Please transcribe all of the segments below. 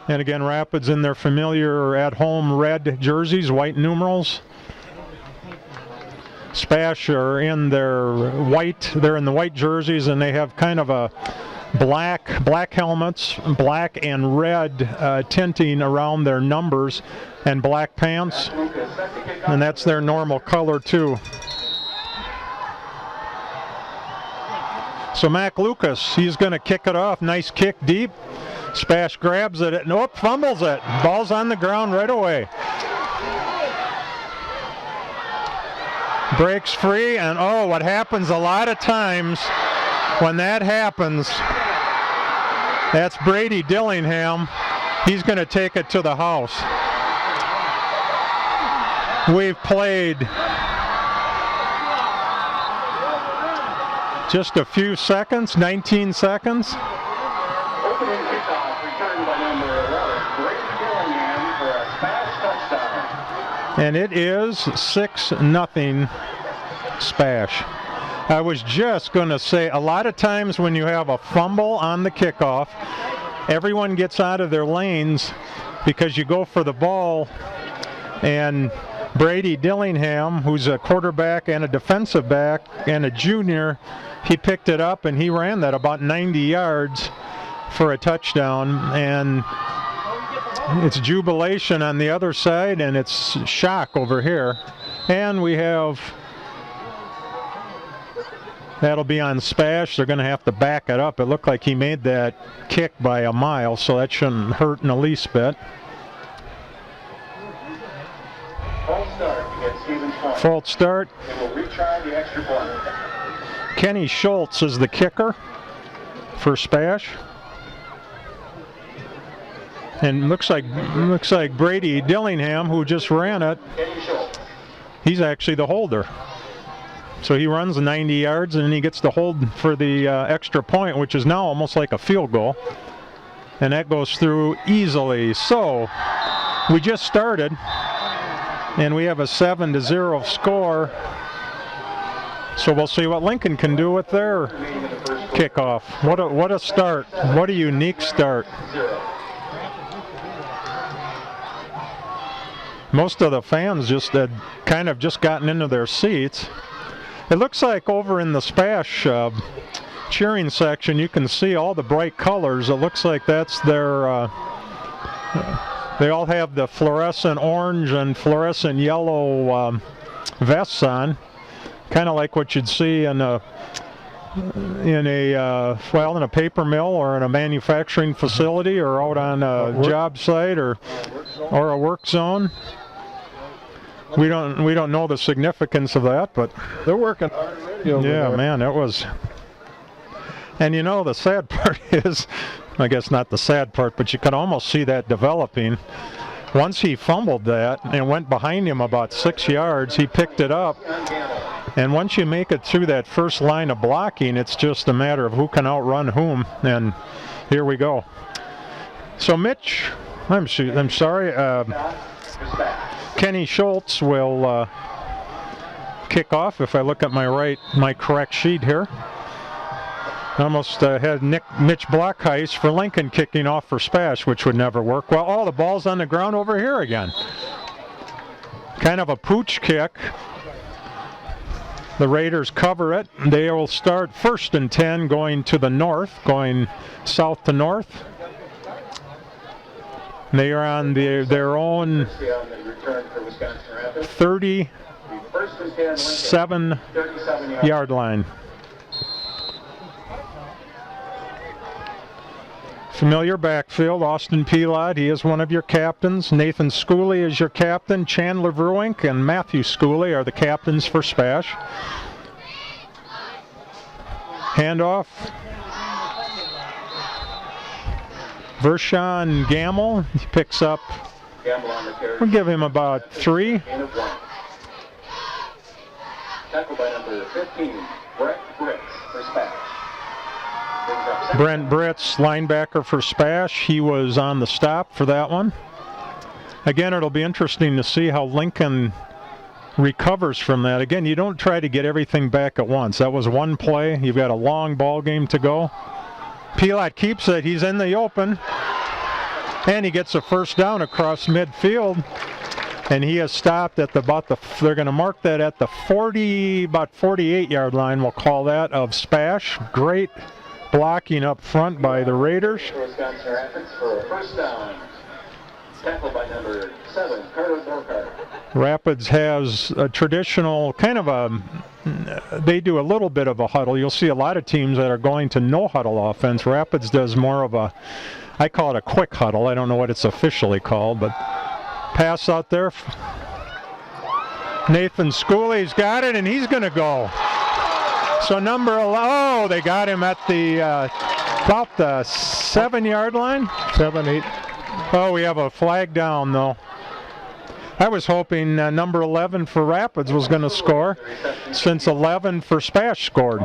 And again, Rapids in their familiar at-home red jerseys, white numerals. SPASH are in their white, they're in the white jerseys, and they have kind of a black helmets, black and red tinting around their numbers, and black pants, and that's their normal color too. So Mac Lucas, he's going to kick it off. Nice kick deep. SPASH grabs it, and fumbles it. Ball's on the ground right away. Breaks free, and what happens a lot of times when that happens, that's Brady Dillingham. He's going to take it to the house. We've played just a few seconds, 19 seconds. Opening kickoff returned by number 11, Brady Dillingham for a SPASH touchdown. And it is 6-0 SPASH. I was just going to say, a lot of times when you have a fumble on the kickoff, everyone gets out of their lanes because you go for the ball, and Brady Dillingham, who's a quarterback and a defensive back and a junior, he picked it up and he ran that about 90 yards for a touchdown, and it's jubilation on the other side and it's shock over here. And we have, that'll be on SPASH. They're going to have to back it up. It looked like he made that kick by a mile, so that shouldn't hurt in the least bit. False start. They will retry the extra point. Kenny Schultz is the kicker for SPASH. And looks like Brady Dillingham, who just ran it, he's actually the holder. So he runs 90 yards and then he gets the hold for the extra point, which is now almost like a field goal. And that goes through easily. So we just started and we have a 7-0 score. So we'll see what Lincoln can do with their kickoff. What a start. What a unique start. Most of the fans just had kind of just gotten into their seats. It looks like over in the SPASH cheering section you can see all the bright colors. It looks like that's their, they all have the fluorescent orange and fluorescent yellow vests on. Kind of like what you'd see in a paper mill or in a manufacturing facility or out on a job site or a work zone. We don't know the significance of that, but they're working. Yeah, man, it was. And you know, the sad part is, I guess not the sad part, but you could almost see that developing. Once he fumbled that and went behind him about 6 yards, he picked it up. And once you make it through that first line of blocking, it's just a matter of who can outrun whom. And here we go. So Mitch, I'm sorry, Kenny Schultz will kick off. If I look at my correct sheet here. I almost had Mitch Blockheist for Lincoln kicking off for SPASH, which would never work. Well, the ball's on the ground over here again. Kind of a pooch kick. The Raiders cover it. They will start 1st and 10 going to the north, going south to north. They are on their own 37-yard line. Familiar backfield, Austin Pelot, he is one of your captains. Nathan Schooley is your captain. Chandler Verwink and Matthew Schooley are the captains for SPASH. Handoff. Vershawn Gamble, he picks up, we'll give him about 3. Tackled by number 15, Brent Britz for SPASH. Brent Britz, linebacker for SPASH. He was on the stop for that one. Again, it'll be interesting to see how Lincoln recovers from that. Again, you don't try to get everything back at once. That was one play. You've got a long ball game to go. Pelot keeps it. He's in the open. And he gets a first down across midfield. And he has stopped at they're going to mark that at the 48-yard line, we'll call that, of SPASH. Great blocking up front by the Raiders. Wisconsin Rapids for a first down. Tackled by number 7, Carter Borkart. Rapids has a traditional they do a little bit of a huddle. You'll see a lot of teams that are going to no huddle offense. Rapids does more of I call it a quick huddle. I don't know what it's officially called, but pass out there. Nathan Schooley's got it, and he's going to go. So number 11, they got him at about the 7-yard line? 7, 8. Oh, we have a flag down, though. I was hoping number 11 for Rapids was going to score, since 11 for SPASH scored.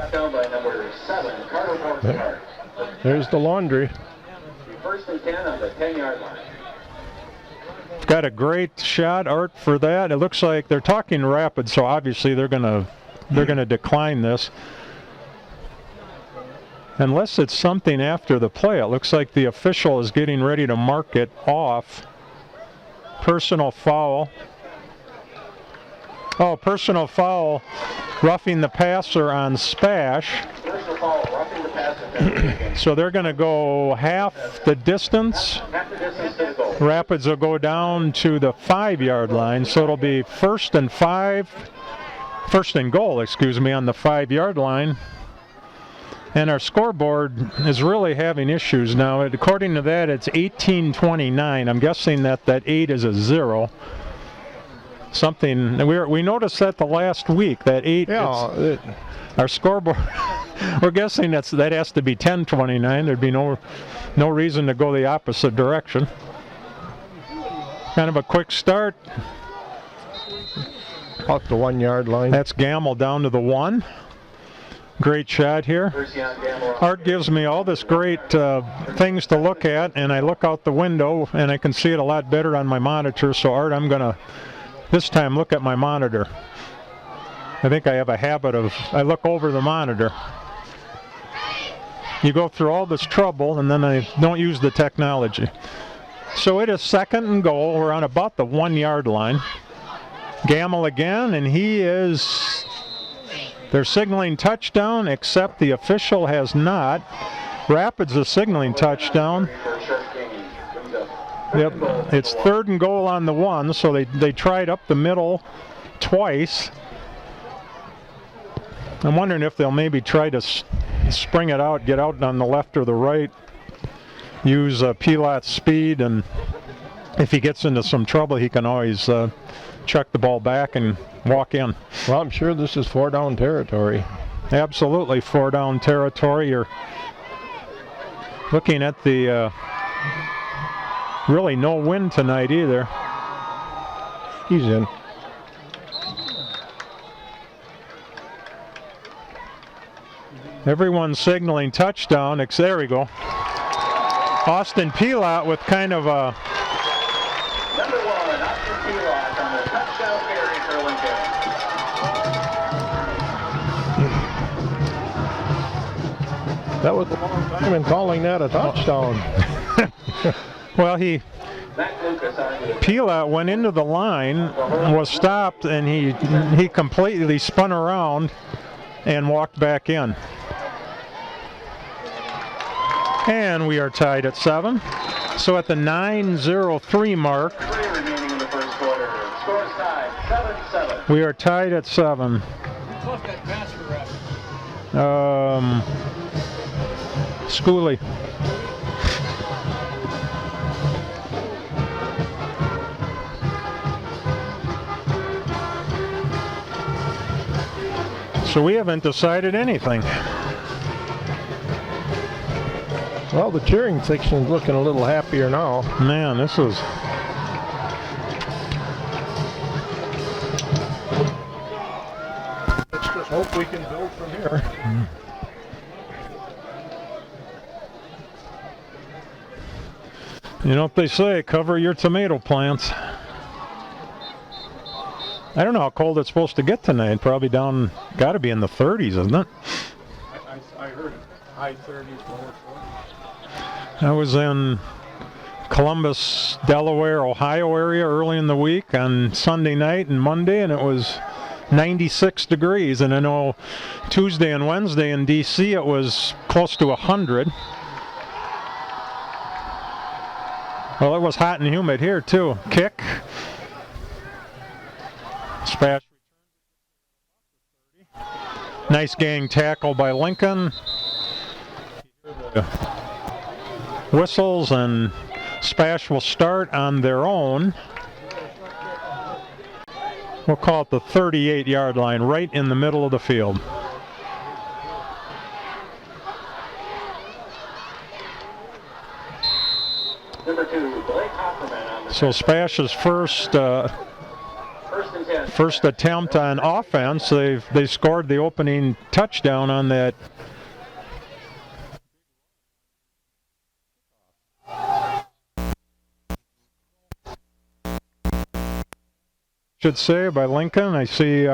There's the laundry. First and 10 on the 10-yard line. Got a great shot, Art, for that. It looks like they're talking Rapids, so obviously they're going to decline this. Unless it's something after the play. It looks like the official is getting ready to mark it off. Personal foul. Oh, personal foul, roughing the passer on SPASH. Personal foul, roughing the passer. So they're going to go half the distance. Half the distance to the goal. Rapids will go down to the 5-yard line, so it'll be first and goal, on the 5-yard line. And our scoreboard is really having issues now. According to that, it's 18-29. I'm guessing that 8 is a 0. Something, we noticed that the last week, that 8, Yeah. our scoreboard, we're guessing that has to be 10-29. There'd be no reason to go the opposite direction. Kind of a quick start. Off the 1-yard line. That's Gamble down to the 1. Great shot here. Art gives me all this great things to look at, and I look out the window and I can see it a lot better on my monitor. So Art, I'm gonna this time look at my monitor. I think I have a habit of I look over the monitor. You go through all this trouble and then I don't use the technology. So it is second and goal. We're on about the 1-yard line. Gamble again, and they're signaling touchdown, except the official has not. Rapids is signaling touchdown. Yep, it's third and goal on the 1, so they tried up the middle twice. I'm wondering if they'll maybe try to spring it out, get out on the left or the right, use Pilat's speed, and if he gets into some trouble, he can always chuck the ball back and walk in. Well, I'm sure this is 4-down territory. Absolutely 4-down territory. You're looking at the really no wind tonight either. He's in. Everyone's signaling touchdown. There we go. Austin Pilat with kind of a Number 1, Austin Pilat on the touchdown carry for Lincoln. That was a long time in calling that a touchdown. well, Pilat went into the line, was stopped, and he completely spun around and walked back in. And we are tied at 7. So at the 9:03 mark, remaining in the first quarter. Scores tied, 7-7. we are tied at 7. Schooley. So we haven't decided anything. Well, the cheering section's looking a little happier now. Man, this is... Let's just hope we can build from here. You know what they say, cover your tomato plants. I don't know how cold it's supposed to get tonight. Probably down, got to be in the 30s, isn't it? I heard it. High 30s, lower 40s. I was in Columbus, Delaware, Ohio area early in the week on Sunday night and Monday, and it was 96 degrees. And I know Tuesday and Wednesday in D.C. it was close to 100. Well, it was hot and humid here too. Kick. SPASH. Nice gang tackle by Lincoln. Whistles, and SPASH will start on their own. We'll call it the 38-yard line, right in the middle of the field. Number 2, Blake Hofferman on the So SPASH's first attempt on offense. They scored the opening touchdown on that. Should say by Lincoln. I see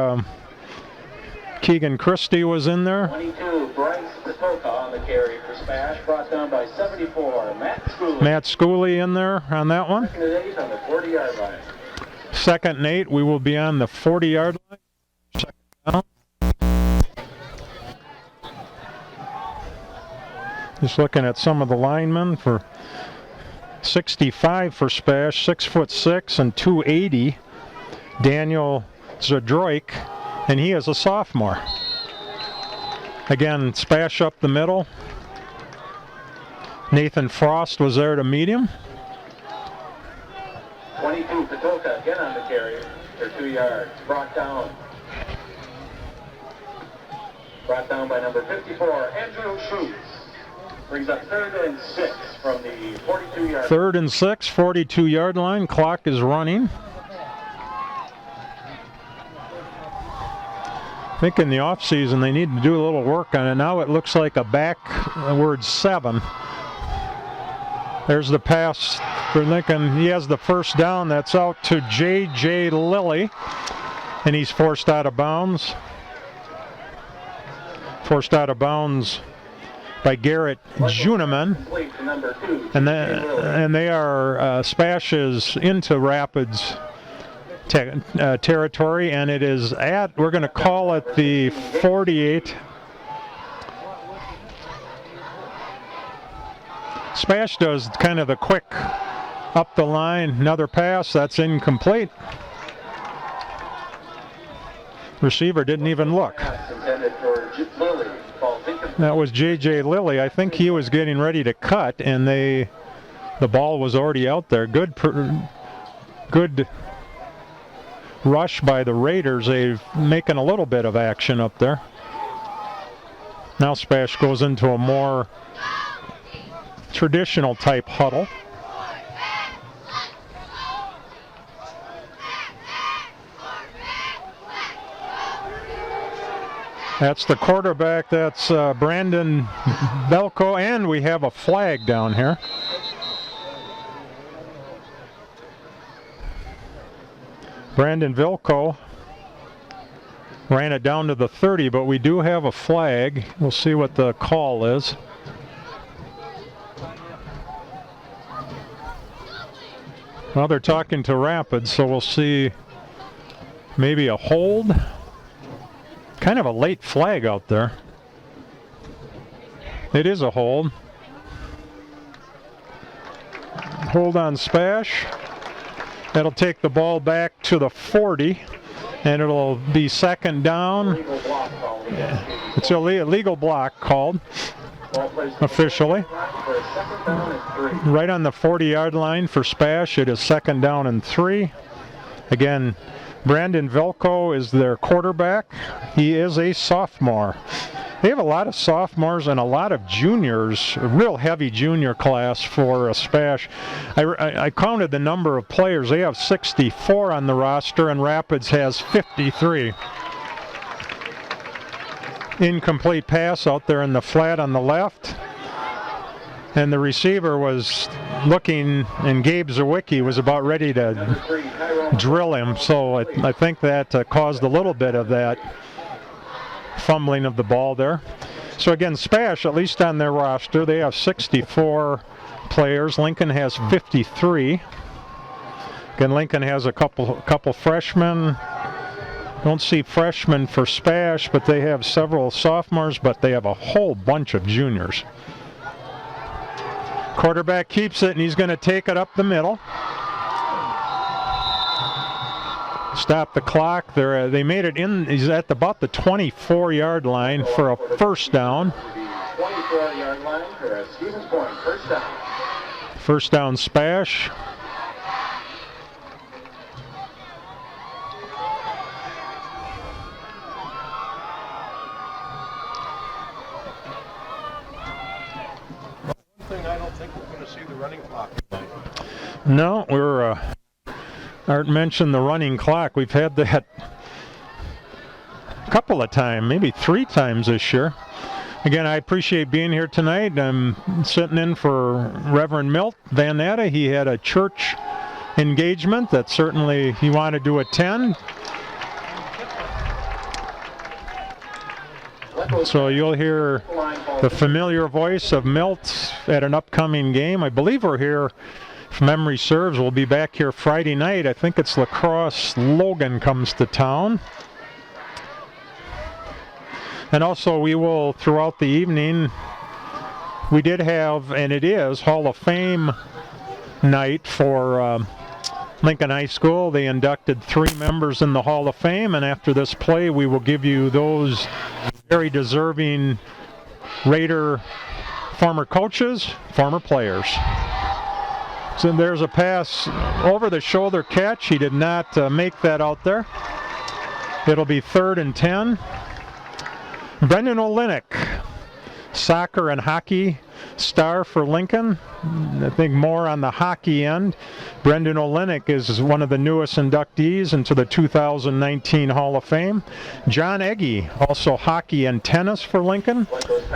Keegan Christie was in there. 22, Bryce Patoka on the carry for SPASH, brought down by 74, Matt Schooley. Matt Schooley in there on that one. Second and 8 on the 40-yard line. 2nd and 8, we will be on the 40-yard line. Second down. Just looking at some of the linemen for 65 for SPASH, 6'6" and 280. Daniel Zadroik, and he is a sophomore. Again, SPASH up the middle. Nathan Frost was there to meet him. 22, Patoka again on the carry for 2 yards. Brought down by number 54, Andrew Schutz. Brings up 3rd and 6 from the 42-yard. 3rd and 6, 42-yard line. Clock is running. I think in the offseason they need to do a little work on it. Now it looks like a backward 7. There's the pass for Lincoln. He has the first down. That's out to J.J. Lilly, and he's forced out of bounds. Forced out of bounds by Garrett Juneman. And they are SPASH is into Rapids territory, and it is at, we're going to call it the 48. SPASH does kind of the quick up the line, another pass, that's incomplete. Receiver didn't even look. That was J.J. Lilly. I think he was getting ready to cut, and the ball was already out there. Good rush by the Raiders. They're making a little bit of action up there. Now SPASH goes into a more traditional type huddle. That's the quarterback. That's Brandon Belko, and we have a flag down here. Brandon Vilko ran it down to the 30, but we do have a flag. We'll see what the call is. Well, they're talking to Rapids, so we'll see maybe a hold. Kind of a late flag out there. It is a hold. Hold on SPASH. That'll take the ball back to the 40, and it'll be 2nd down. It's a legal block called officially. Right on the 40-yard line for SPASH. It is 2nd down and 3. Again, Brandon Velko is their quarterback. He is a sophomore. They have a lot of sophomores and a lot of juniors, a real heavy junior class for SPASH. I counted the number of players. They have 64 on the roster, and Rapids has 53. Incomplete pass out there in the flat on the left. And the receiver was looking, and Gabe Zawicki was about ready to drill him. So I think that caused a little bit of that fumbling of the ball there. So again, SPASH, at least on their roster, they have 64 players. Lincoln has 53. Again, Lincoln has a couple freshmen. Don't see freshmen for SPASH, but they have several sophomores, but they have a whole bunch of juniors. Quarterback keeps it, and he's going to take it up the middle. Stop the clock. They made it in. He's at about the 24-yard line for a first down. 24-yard line for a Stevens Point first down. First down, SPASH. One thing I don't think we're going to see the running clock tonight. No, we're. Art mentioned the running clock. We've had that a couple of times, maybe 3 times this year. Again, I appreciate being here tonight. I'm sitting in for Reverend Milt Van Natta. He had a church engagement that certainly he wanted to attend. So you'll hear the familiar voice of Milt at an upcoming game. I believe we're here, if memory serves, we'll be back here Friday night. I think it's Lacrosse Logan comes to town. And also we will, throughout the evening, we did have, and it is, Hall of Fame night for Lincoln High School. They inducted 3 members in the Hall of Fame, and after this play we will give you those very deserving Raider former coaches, former players. So there's a pass over the shoulder catch. He did not make that out there. It'll be 3rd and 10. Brendan Olenek, soccer and hockey star for Lincoln. I think more on the hockey end. Brendan Olenek is one of the newest inductees into the 2019 Hall of Fame. John Egge, also hockey and tennis for Lincoln.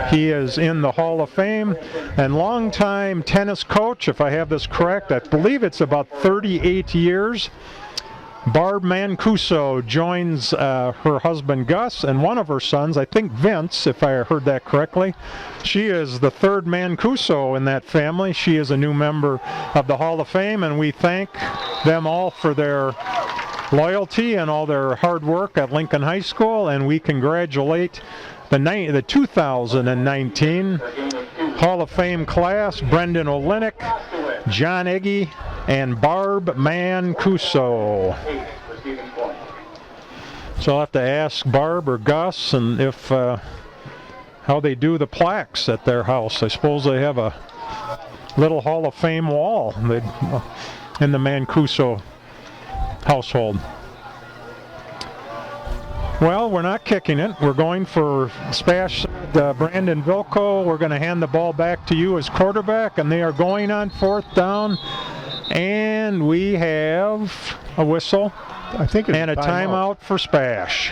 He is in the Hall of Fame. And longtime tennis coach, if I have this correct, I believe it's about 38 years. Barb Mancuso joins her husband Gus and one of her sons, I think Vince, if I heard that correctly. She is the 3rd Mancuso in that family. She is a new member of the Hall of Fame, and we thank them all for their loyalty and all their hard work at Lincoln High School, and we congratulate the 2019 Hall of Fame class, Brendan Olenek, John Egge, and Barb Mancuso. So I'll have to ask Barb or Gus and if how they do the plaques at their house. I suppose they have a little Hall of Fame wall in the Mancuso household. Well, we're not kicking it. We're going for SPASH. Brandon Vilko, we're going to hand the ball back to you as quarterback, and they are going on 4th down. And we have a whistle, I think it's and a timeout for SPASH.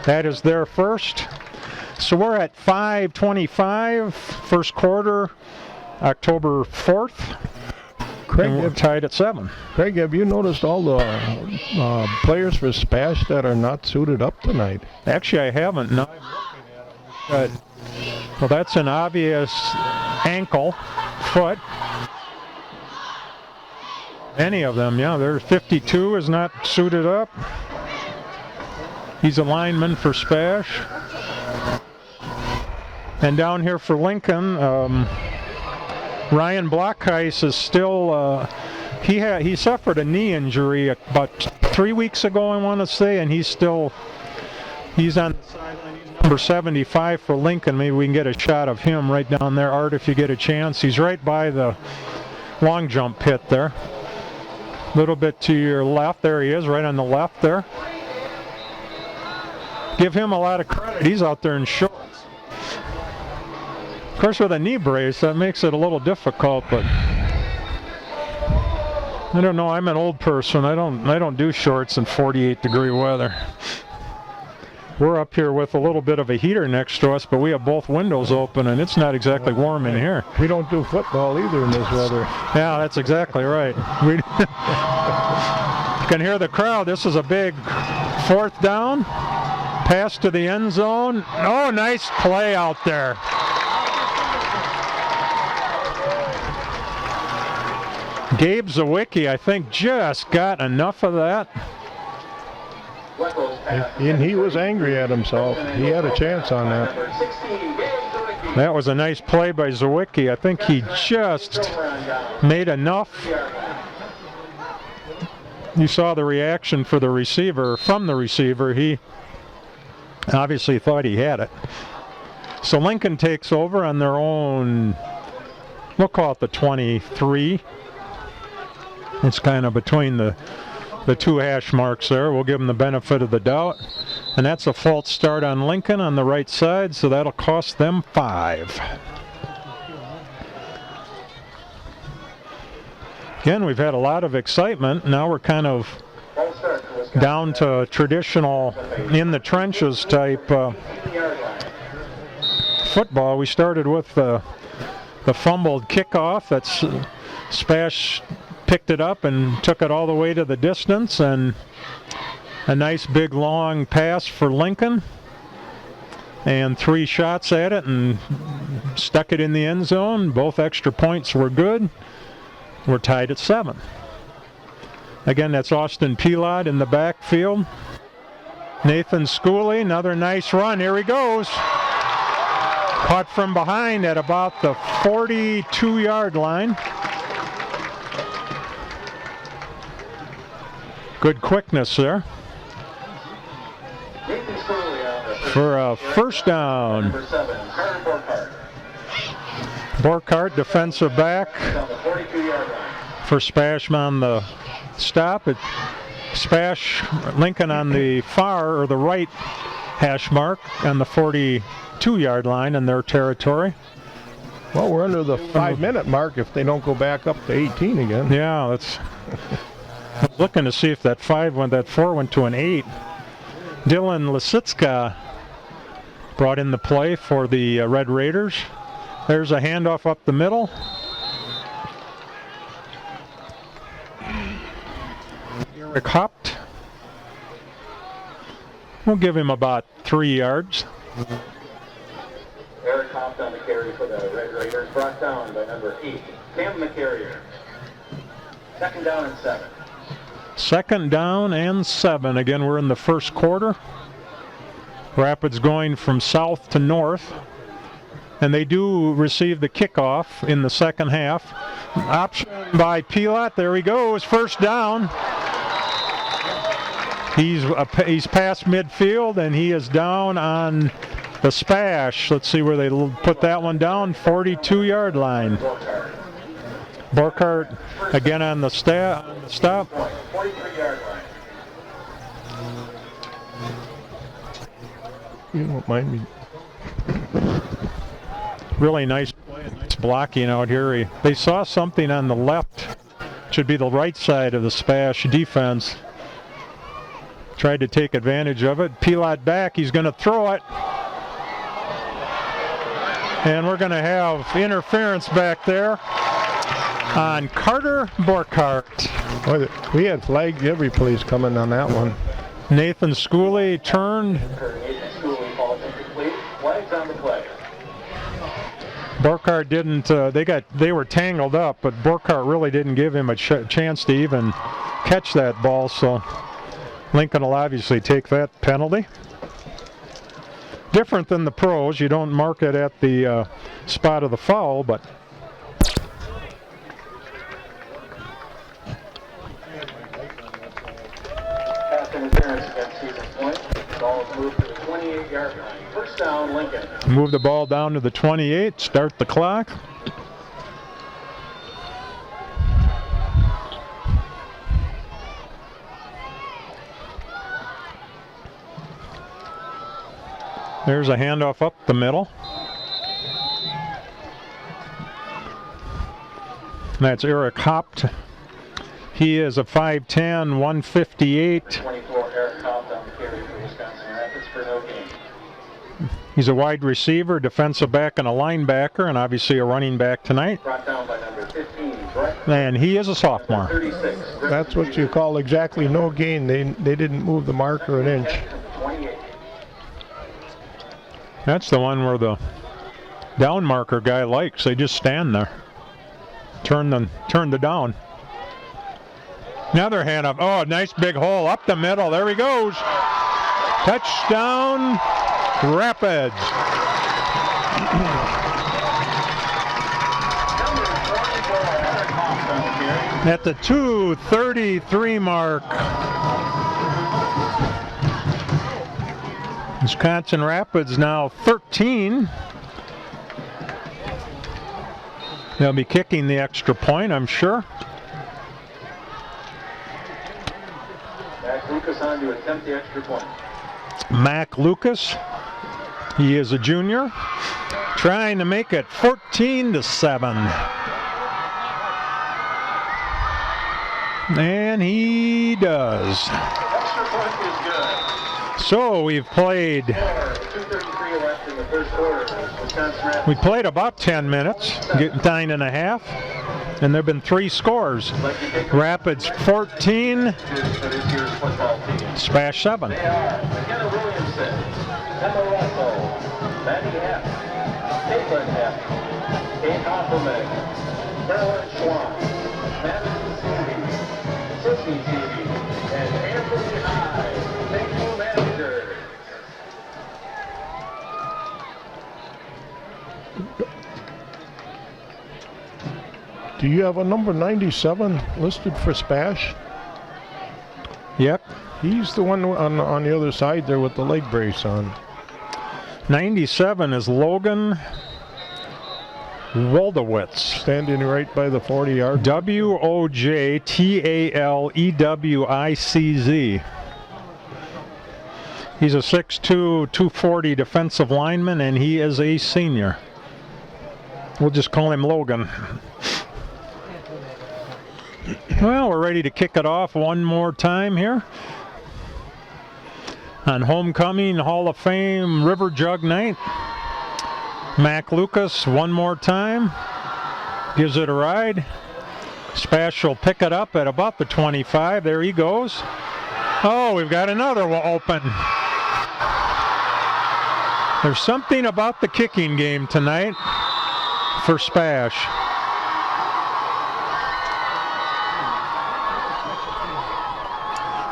That is their first. So we're at 5:25, first quarter, October 4th. Craig, and we're tied at 7. Craig, have you noticed all the players for SPASH that are not suited up tonight? Actually, I haven't. No, I'm looking at them. Well, that's an obvious ankle, foot. Any of them, yeah. There's 52 is not suited up. He's a lineman for SPASH. And down here for Lincoln, Ryan Blockheis is still, he suffered a knee injury about 3 weeks ago, I want to say, and he's on the sideline. He's number 75 for Lincoln. Maybe we can get a shot of him right down there, Art, if you get a chance. He's right by the long jump pit there. A little bit to your left. There he is, right on the left there. Give him a lot of credit. He's out there in shorts. Of course, with a knee brace, that makes it a little difficult, but I don't know. I'm an old person. I don't do shorts in 48-degree weather. We're up here with a little bit of a heater next to us, but we have both windows open, and it's not exactly warm in here. We don't do football either in this weather. Yeah, that's exactly right. You can hear the crowd. This is a big 4th down. Pass to the end zone. Oh, nice play out there. Gabe Zawicki, I think, just got enough of that. And he was angry at himself. He had a chance on that. That was a nice play by Zawicki. I think he just made enough. You saw the reaction from the receiver. He obviously thought he had it. So Lincoln takes over on their own, we'll call it the 23. It's kind of between the two hash marks there. We'll give them the benefit of the doubt. And that's a false start on Lincoln on the right side, so that'll cost them 5. Again, we've had a lot of excitement. Now we're kind of down to traditional in the trenches type football. We started with the fumbled kickoff. That's SPASH picked it up and took it all the way to the distance, and a nice big long pass for Lincoln, and 3 shots at it and stuck it in the end zone. Both extra points were good. We're tied at 7. Again, that's Austin Pilot in the backfield. Nathan Schooley, another nice run. Here he goes. Caught from behind at about the 42-yard line. Good quickness there. For a first down. Borkhardt, defensive back for SPASH on the stop. SPASH, Lincoln on the far or the right hash mark on the 42-yard line in their territory. Well, we're under the 5-minute mark if they don't go back up to 18 again. Yeah, that's. I was looking to see if that 4 went to an 8. Dylan Lisitska brought in the play for the Red Raiders. There's a handoff up the middle. Eric Hopt. We'll give him about 3 yards. Eric Hopt on the carry for the Red Raiders, brought down by number 8, Cam the carrier. 2nd down and 7. 2nd down and 7. Again, we're in the first quarter. Rapids going from south to north. And they do receive the kickoff in the second half. Option by Pilot. There he goes. First down. He's past midfield, and he is down on the SPASH. Let's see where they put that one down. 42-yard line. Borkhardt again on the stop. 43-yard line. You don't mind me. Really nice play, nice blocking out here. They saw something on the left, should be the right side of the SPASH defense. Tried to take advantage of it. Pilot back, he's going to throw it. And we're going to have interference back there on Carter Borkhardt. Boy, we had flags every place coming on that one. Nathan Schooley turned. Nathan Schooley falls incomplete. Flags on the play. Borkhardt didn't, they were tangled up, but Borkhardt really didn't give him a chance to even catch that ball, so Lincoln will obviously take that penalty. Different than the pros, you don't mark it at the spot of the foul, but Pass interference against Cedar Point. Ball is moved to the 28-yard line. First down, Lincoln. move the ball down to the 28, start the clock. There's a handoff up the middle. That's Eric Hopt. He is a 5'10", 158. 24, Eric Hopt on the carry for Wisconsin Rapids for no gain. He's a wide receiver, defensive back, and a linebacker, and obviously a running back tonight. Brought down by number 15, Brett. And he is a sophomore. 36. That's what you call exactly no gain. They didn't move the marker an inch. 28. That's the one where the down marker guy likes. They just stand there. Turn the down. Another hand up. Oh, nice big hole up the middle. There he goes. Touchdown, Rapids. At the 2:33 mark. Wisconsin Rapids now 13. They'll be kicking the extra point, I'm sure. Mac Lucas on to attempt the extra point. Mac Lucas, he is a junior, trying to make it 14-7. And he does. Extra point is good. So we've played, 2:33 left in the first quarter. Wisconsin Rapids. we played about 10 minutes, getting 9.5, and there have been 3 scores. Rapids 14, For this year's football team. SPASH 7. They are McKenna Williamson, Emma Russell, Maddie Hepp, Caitlin Hepp, Kate Hoffman, Marilyn Schwann, Madison Seavey, Sydney Seavey, and Anthony High. Thank you, manager. Do you have a number 97 listed for SPASH? Yep. He's the one on the other side there with the leg brace on. 97 is Logan Woldowitz. Standing right by the 40-yard. Wojtalewicz. He's a 6'2", 240 defensive lineman, and he is a senior. We'll just call him Logan. Well, we're ready to kick it off one more time here on Homecoming Hall of Fame River Jug Night. Mac Lucas one more time, gives it a ride. SPASH will pick it up at about the 25. There he goes. Oh, we've got another one open. There's something about the kicking game tonight for SPASH.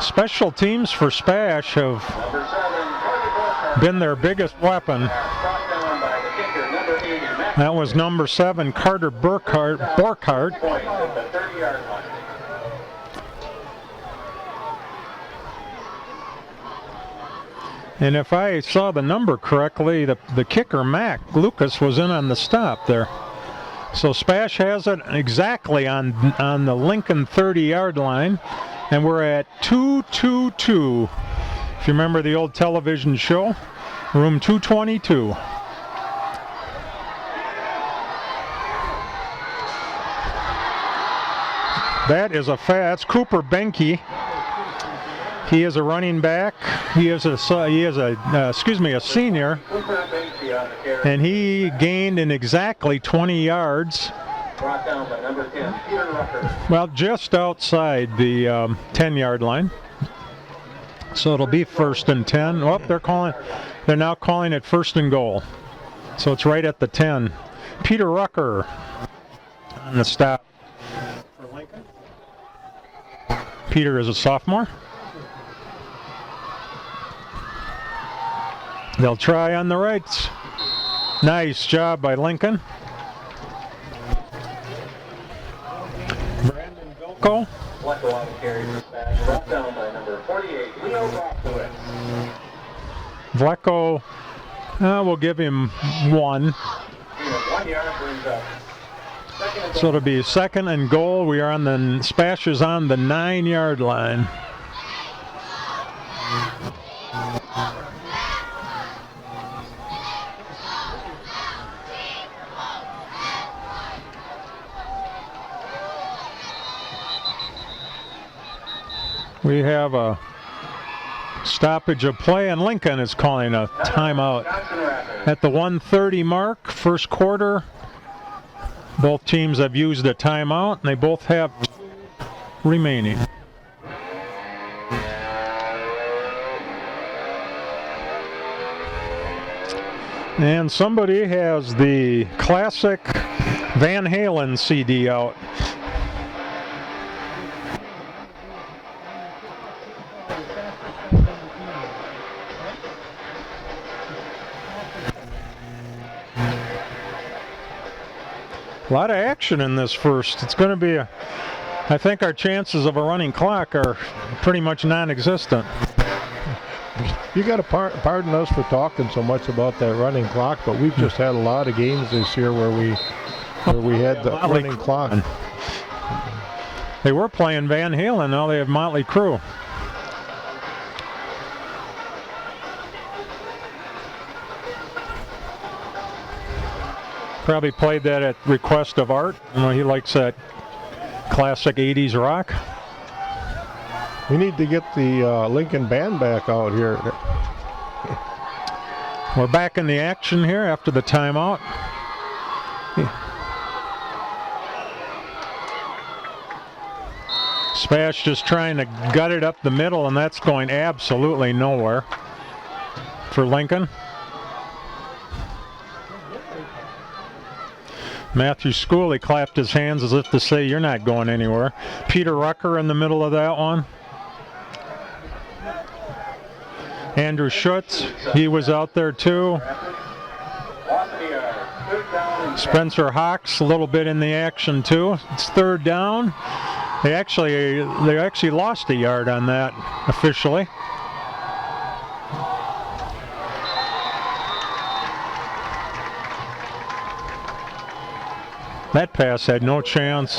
Special teams for SPASH have Number 7, Carter been their biggest weapon. brought down by the kicker, number 80, Mac. That was number 7, Carter Borkhardt. Point at the 30-yard line. And if I saw the number correctly, the kicker, Mac Lucas, was in on the stop there. So SPASH has it exactly on the Lincoln 30-yard line. And we're at 222. If you remember the old television show, room 222. That's Cooper Benke. He is a running back. He is a senior, and he gained in exactly 20 yards. Brought down by number 10, Peter Rucker. Well, just outside the 10-yard line. So it'll be 1st and 10. Oh, they're now calling it 1st and goal. So it's right at the 10. Peter Rucker on the stop for Lincoln. Peter is a sophomore. They'll try on the rights. Nice job by Lincoln. Vlecko. Vlecko on the carry for SPASH. Brought down by number 48, Leo Rockowitz. Vlecko, we'll give him 1. 1 yard brings up. So it'll be 2nd and goal. We are on the SPASH is on the 9-yard line. We have a stoppage of play, and Lincoln is calling a timeout at the 1:30 mark, first quarter. Both teams have used a timeout, and they both have 2 remaining. And somebody has the classic Van Halen CD out. A lot of action in this first. It's going to be I think our chances of a running clock are pretty much non-existent. You got to pardon us for talking so much about that running clock, but we've just had a lot of games this year where we had the running clock. They were playing Van Halen, now they have Motley Crue. Probably played that at request of Art. You know, he likes that classic 80s rock. We need to get the Lincoln Band back out here. We're back in the action here after the timeout. SPASH just trying to gut it up the middle, and that's going absolutely nowhere for Lincoln. Matthew Schooley clapped his hands as if to say, "You're not going anywhere." Peter Rucker in the middle of that one. Andrew Schutz, he was out there too. Spencer Hawks a little bit in the action too. It's third down. They actually lost a yard on that officially. That pass had no chance.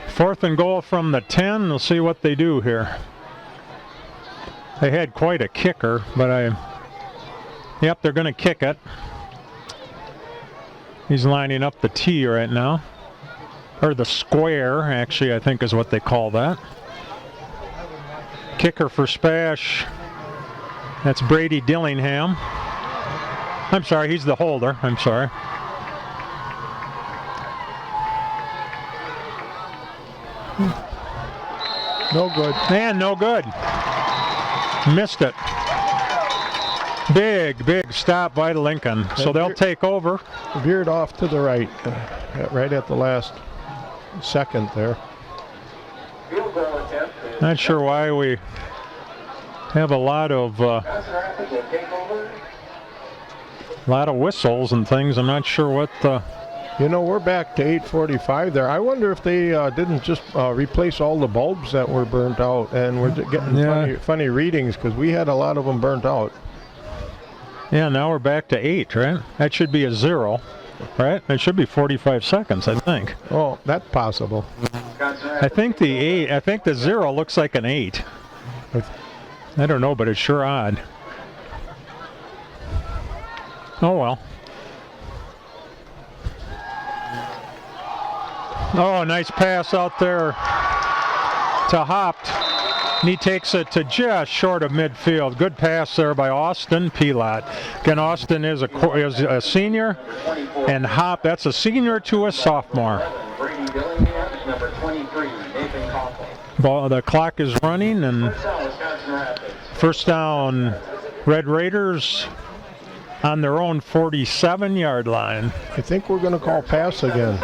Fourth and goal from the 10. We'll see what they do here. They had quite a kicker, but yep, they're going to kick it. He's lining up the T right now. Or the square, actually, I think is what they call that. Kicker for SPASH. That's Brady Dillingham. I'm sorry, he's the holder. I'm sorry. No good. And no good. Missed it. Big stop by Lincoln. So they'll take over. Veered off to the right, right at the last second there. Not sure why we have a lot of whistles and things. I'm not sure what the... You know, we're back to 8:45 there. I wonder if they didn't just replace all the bulbs that were burnt out, and we're getting funny readings because we had a lot of them burnt out. Yeah, now we're back to 8, right? That should be a 0, right? It should be 45 seconds, I think. Oh, that's possible. I think the 0 looks like an 8. I don't know, but it's sure odd. Oh well. Oh, nice pass out there to Hopt. And he takes it to just short of midfield. Good pass there by Austin Pilat. Again, Austin is a senior, and Hopt, that's a senior to a sophomore. The clock is running, and first down, Red Raiders on their own 47-yard line. I think we're going to call pass again.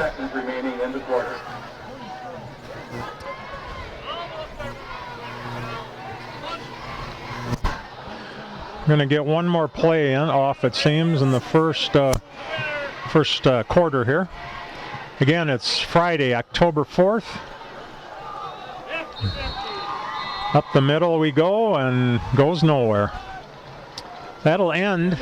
We're going to get one more play off, it seems, in the first quarter here. Again, it's Friday, October 4th. Up the middle we go, and goes nowhere. That'll end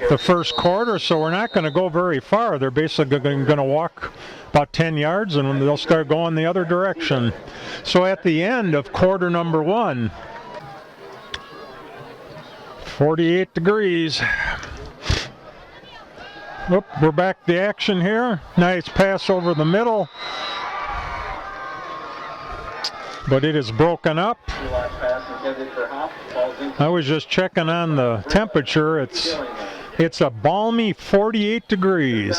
the first quarter, so we're not going to go very far. They're basically going to walk about 10 yards, and they'll start going the other direction. So at the end of quarter number 1, 48 degrees. Oop, we're back to action here. Nice pass over the middle. But it is broken up. I was just checking on the temperature. It's a balmy 48 degrees.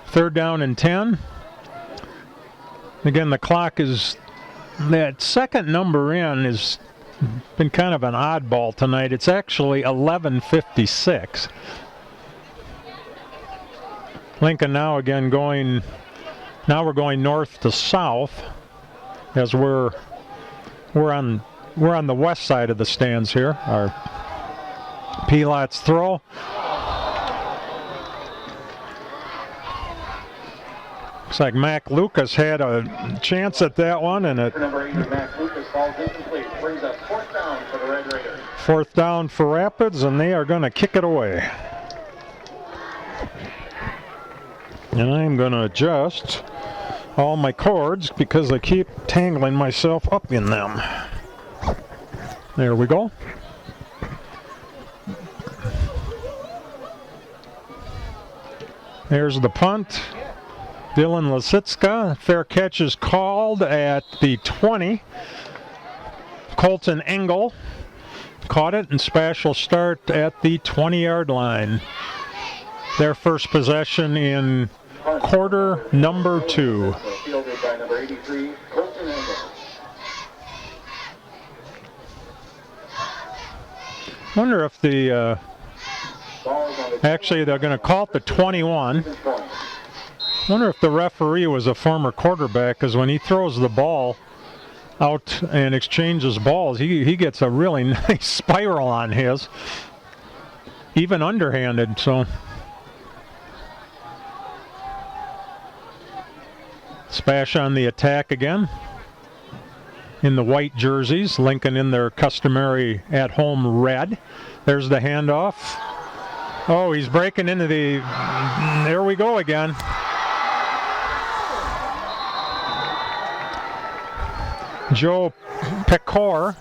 Third down and 10. Again, the clock is, that second number in is been kind of an oddball tonight. It's actually 11:56. Lincoln now again going, now we're going north to south as we're on the west side of the stands here. Our Pilots throw. Looks like Mac Lucas had a chance at that one, and it. Number 8, Mac Lucas falls incomplete. Brings up 4th down for the Red Raiders. 4th down for Rapids, and they are going to kick it away. And I'm going to adjust all my cords because I keep tangling myself up in them. There we go. There's the punt. Dylan Lasitska. Fair catch is called at the 20. Colton Engel caught it, and SPASH will start at the 20-yard line. Their first possession in quarter number 2. Fielded by number 83, Colton Engel. Wonder if the actually they're going to call it the 21. Wonder if the referee was a former quarterback, because when he throws the ball out and exchanges balls, he gets a really nice spiral on his, even underhanded. So SPASH on the attack again in the white jerseys, Lincoln in their customary at-home red. There's the handoff. Oh, he's breaking into the, there we go again. Joe Pecor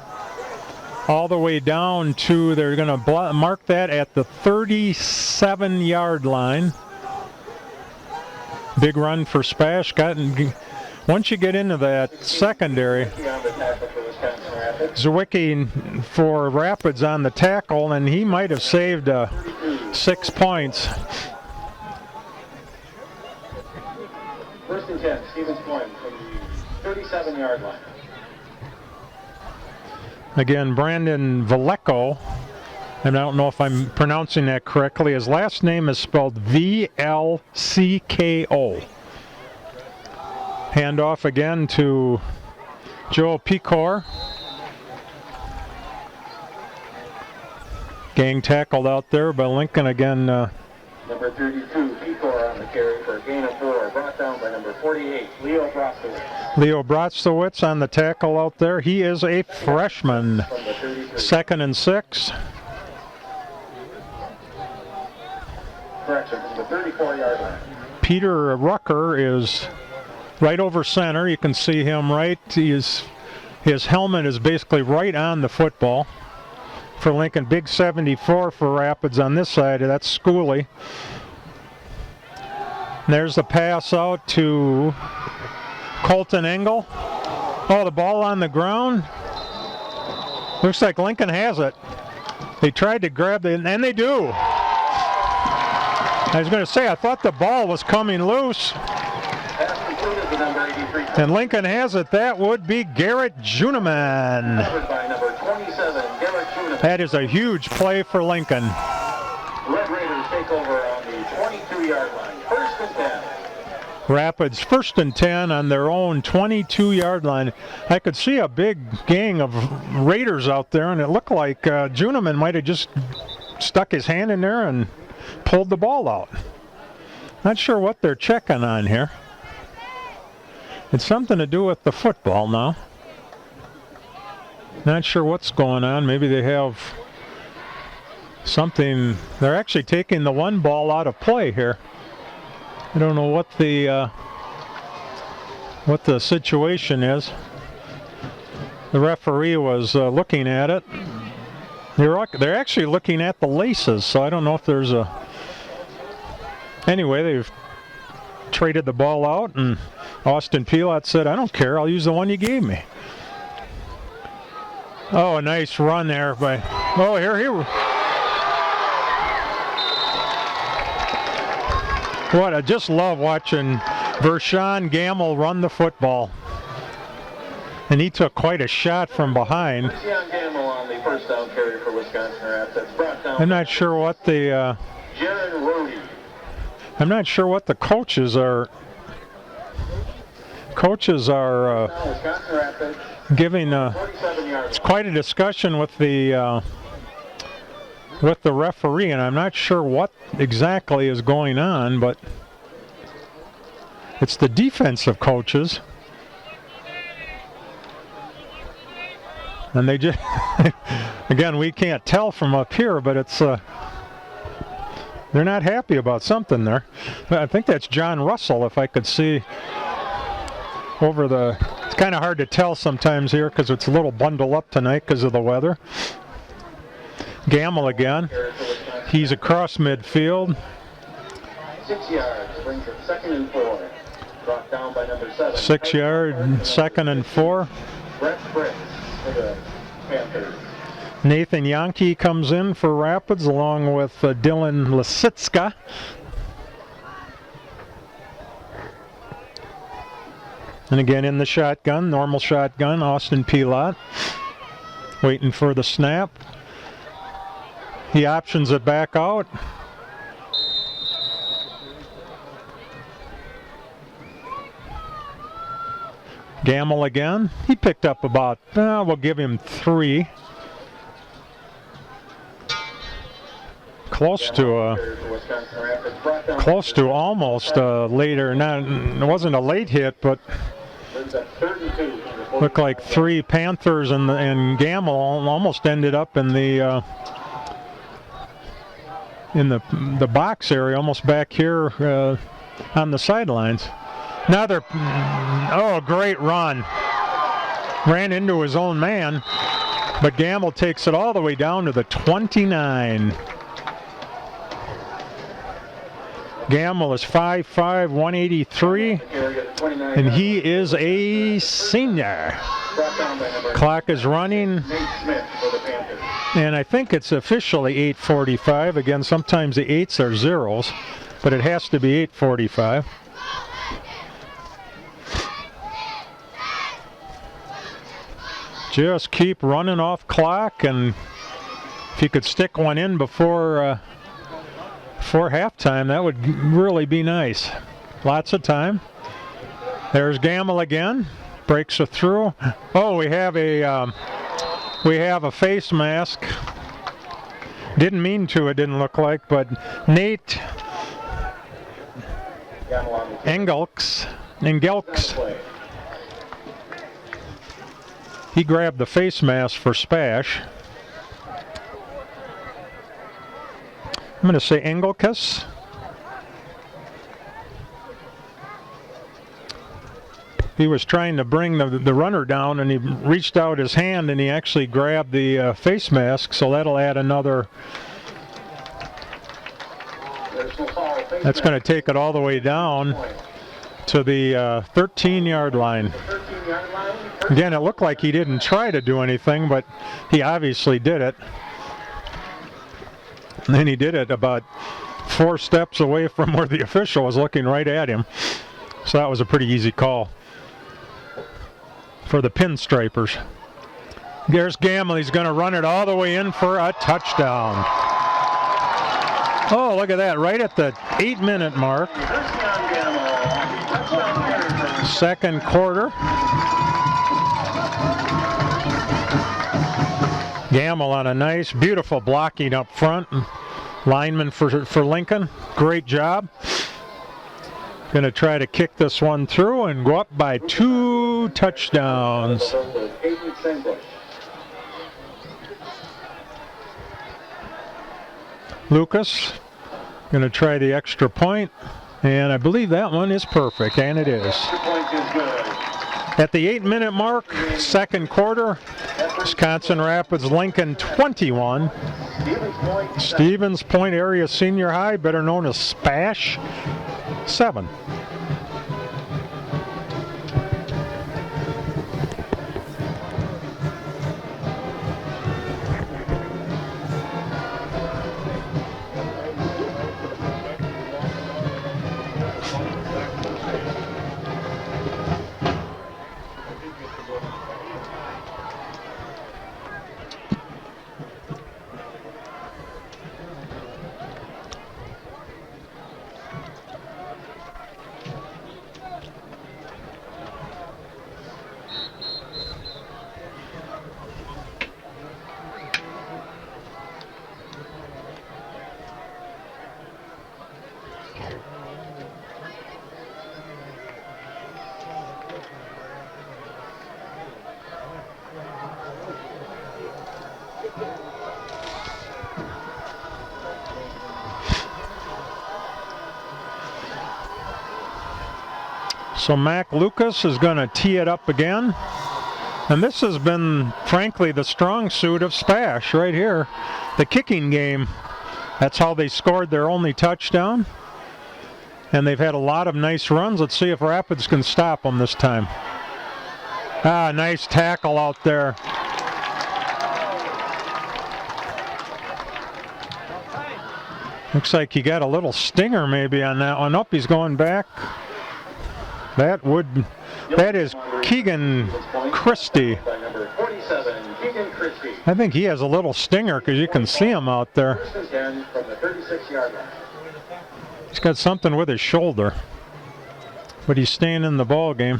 all the way down to, they're going to mark that at the 37-yard line. Big run for SPASH. Once you get into that secondary, Zwicky for Rapids on the tackle, and he might have saved 6 points. First and 10, Stevens Point from the 37-yard line. Again, Brandon Vallejo, and I don't know if I'm pronouncing that correctly. His last name is spelled Vlcko. Handoff again to Joe Pecor. Gang tackled out there by Lincoln again. Number 32, Pecor on the carry for a gain of 4. Brought down by number 48, Leo Brostowitz. Leo Brostowitz on the tackle out there. He is a freshman. 2nd and 6. Correction, from the 34-yard line. Peter Rucker is right over center. You can see him right. His helmet is basically right on the football. For Lincoln, big 74 for Rapids on this side. That's Schooley. There's the pass out to Colton Engel. Oh, the ball on the ground. Looks like Lincoln has it. They tried to grab it, and they do. I was going to say, I thought the ball was coming loose. And Lincoln has it. That would be Garrett Juneman. That is a huge play for Lincoln. Red Raiders take over on the 22-yard line. 1st and 10. Rapids 1st and 10 on their own 22-yard line. I could see a big gang of Raiders out there, and it looked like Juneman might have just stuck his hand in there and pulled the ball out. Not sure what they're checking on here. It's something to do with the football now. Not sure what's going on. Maybe they have something. They're actually taking the one ball out of play here. I don't know what the situation is. The referee was looking at it. They're actually looking at the laces, so I don't know if there's a. Anyway, they've traded the ball out, and Austin Pilat said, "I don't care. I'll use the one you gave me." Oh, a nice run there by. Oh, here. What, I just love watching Vershawn Gamble run the football. And he took quite a shot from behind. Young Gamble on the first down carry for Wisconsin Rapids. Brought down I'm not sure what the Jared Rody. I'm not sure what the coaches are Now Wisconsin Rapids, giving. 47 yards. It's quite a discussion with the referee, and I'm not sure what exactly is going on, but it's the defensive coaches. And they just, again, we can't tell from up here, but it's, they're not happy about something there. But I think that's John Russell, if I could see over the, it's kind of hard to tell sometimes here because it's a little bundled up tonight because of the weather. Gamble again. He's across midfield. 6 yards, brings it 2nd and 4. Brought down by number 7. 6 yard, 2nd and 4. Brett Fritz for the Panthers. Nathan Yankee comes in for Rapids along with Dylan Lisitska. And again in the shotgun, normal shotgun, Austin Pilot. Waiting for the snap. He options it back out. Gamble again. He picked up about, we'll give him 3. Close to almost later. Not, it wasn't a late hit, but looked like 3 Panthers and Gamble almost ended up in the box area, almost back here on the sidelines. Another, great run. Ran into his own man, but Gamble takes it all the way down to the 29. Gamble is 5'5", 183, and he is a senior. Clock is running, and I think it's officially 8:45. Again, sometimes the 8s are 0s, but it has to be 8:45. Just keep running off clock, and if you could stick one in before halftime, that would really be nice. Lots of time. There's Gamble again. Breaks it through. Oh, we have a face mask. Didn't mean to, it didn't look like, but Nate Engelks. He grabbed the face mask for SPASH. I'm going to say Engelkus. He was trying to bring the runner down, and he reached out his hand and he actually grabbed the face mask, so that'll add another. That's going to take it all the way down to the 13-yard line. Again, it looked like he didn't try to do anything, but he obviously did it. And then he did it about 4 steps away from where the official was looking right at him. So that was a pretty easy call for the pinstripers. There's Gamble. He's going to run it all the way in for a touchdown. Oh, look at that. Right at the 8-minute mark. Second quarter. Gamble on a nice, beautiful blocking up front. Lineman for Lincoln. Great job. Going to try to kick this one through and go up by 2 touchdowns. Lucas going to try the extra point, and I believe that one is perfect, and it is. At the 8-minute mark, second quarter, Wisconsin Rapids Lincoln 21. Stevens Point Area Senior High, better known as SPASH, 7. So Mac Lucas is going to tee it up again. And this has been, frankly, the strong suit of SPASH right here. The kicking game. That's how they scored their only touchdown. And they've had a lot of nice runs. Let's see if Rapids can stop them this time. Ah, nice tackle out there. Looks like he got a little stinger maybe on that one. Up, he's going back. That is Keegan Christie. I think he has a little stinger because you can see him out there. He's got something with his shoulder, but he's staying in the ball game.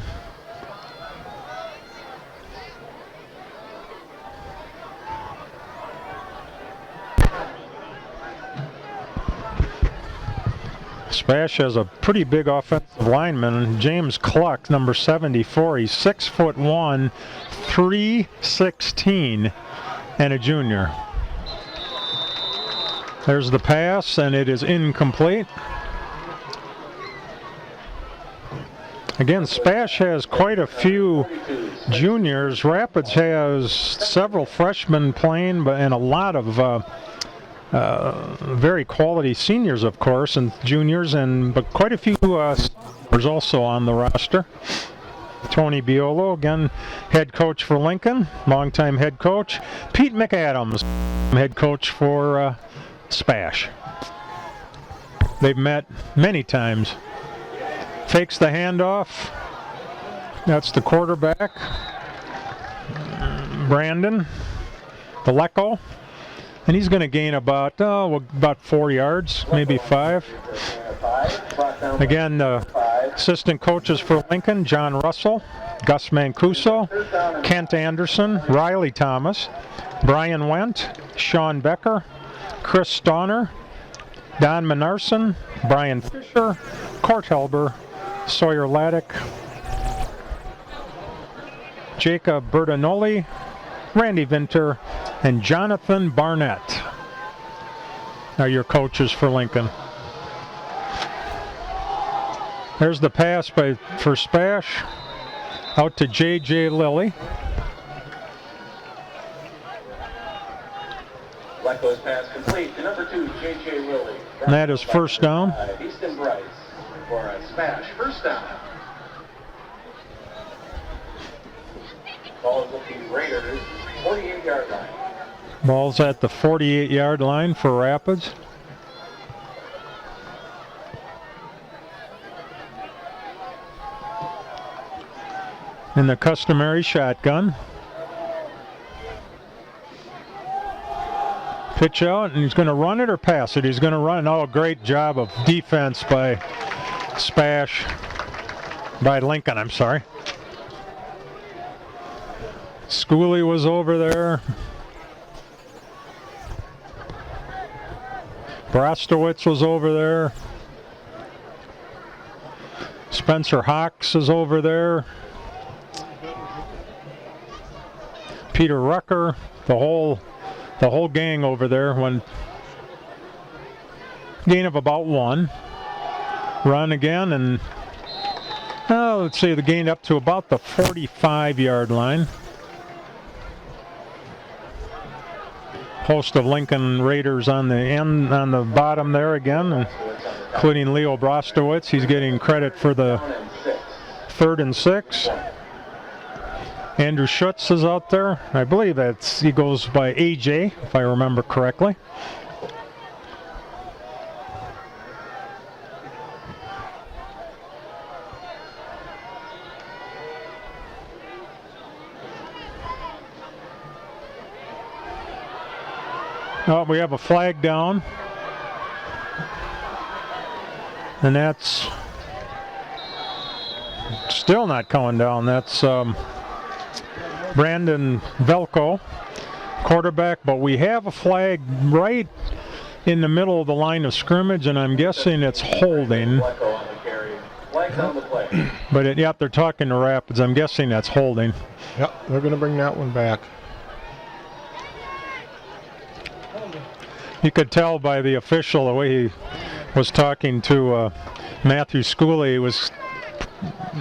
SPASH has a pretty big offensive lineman, James Cluck, number 74. He's 6'1", 316, and a junior. There's the pass, and it is incomplete. Again, SPASH has quite a few juniors. Rapids has several freshmen playing, and a lot of very quality seniors, of course, and juniors, but quite a few sophomores also on the roster. Tony Biolo, again, head coach for Lincoln, longtime head coach. Pete McAdams, head coach for SPASH. They've met many times. Fakes the handoff. That's the quarterback, Brandon Vallejo. And he's going to gain about 4 yards, maybe 5. Again, the assistant coaches for Lincoln, John Russell, Gus Mancuso, Kent Anderson, Riley Thomas, Brian Wendt, Sean Becker, Chris Stauner, Don Minarson, Brian Fisher, Court Helber, Sawyer Laddick, Jacob Bertanoli, Randy Vinter, and Jonathan Barnett are your coaches for Lincoln. There's the pass for SPASH out to J.J. Lilly. Lecko's pass complete to number 2, J.J. Lilly. And that is first down. Easton Bryce for a SPASH first down. Ball is looking Raiders, 48-yard line. Ball's at the 48-yard line for Rapids. In the customary shotgun. Pitch out, and he's going to run it or pass it? He's going to run. Oh, great job of defense by SPASH, by Lincoln, I'm sorry. Schooley was over there. Brostowitz was over there. Spencer Hawks is over there. Peter Rucker, the whole gang over there. One gain of about 1. Run again, and let's see, the gain up to about the 45-yard line. Host of Lincoln Raiders on the end, on the bottom there again, including Leo Brostowitz. He's getting credit for the 3rd and 6. Andrew Schutz is out there. I believe he goes by AJ, if I remember correctly. Oh, we have a flag down. And that's still not coming down. That's Brandon Velko, quarterback, but we have a flag right in the middle of the line of scrimmage, and I'm guessing it's holding. But yep, they're talking to Rapids. I'm guessing that's holding. Yep, they're going to bring that one back. You could tell by the official, the way he was talking to Matthew Schooley, he was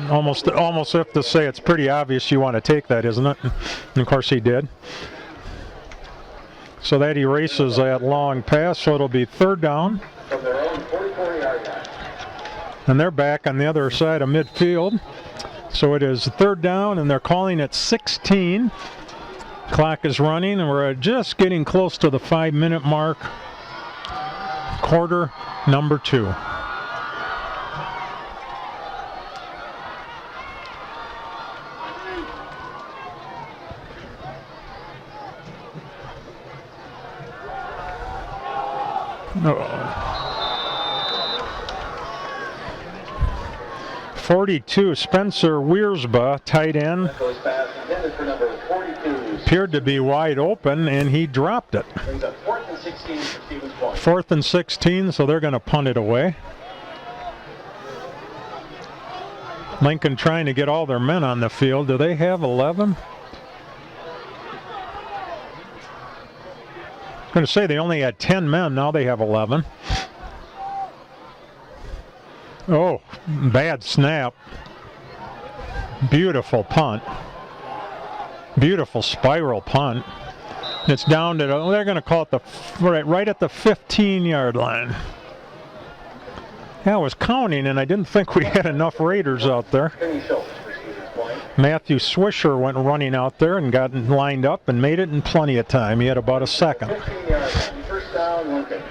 almost have to say it's pretty obvious you want to take that, isn't it? And of course he did. So that erases that long pass, so it'll be third down. From their own 44-yard line. And they're back on the other side of midfield. So it is third down, and they're calling it 16. Clock is running, and we're just getting close to the 5-minute mark. Quarter number 2. No. 42, Spencer Wiersba, tight end, Goes pass intended for number 42. appeared to be wide open, and he dropped it. Brings up 4th and 16 for Stevens Point. 4th and 16, so they're going to punt it away. Lincoln trying to get all their men on the field. Do they have 11? I'm going to say they only had 10 men. Now they have 11. Oh, bad snap. Beautiful punt. Beautiful spiral punt. It's down to, they're going to call it right at the 15-yard line. Yeah, I was counting, and I didn't think we had enough Raiders out there. Matthew Swisher went running out there and got lined up and made it in plenty of time. He had about a second. 15-yard line. First down, Lincoln.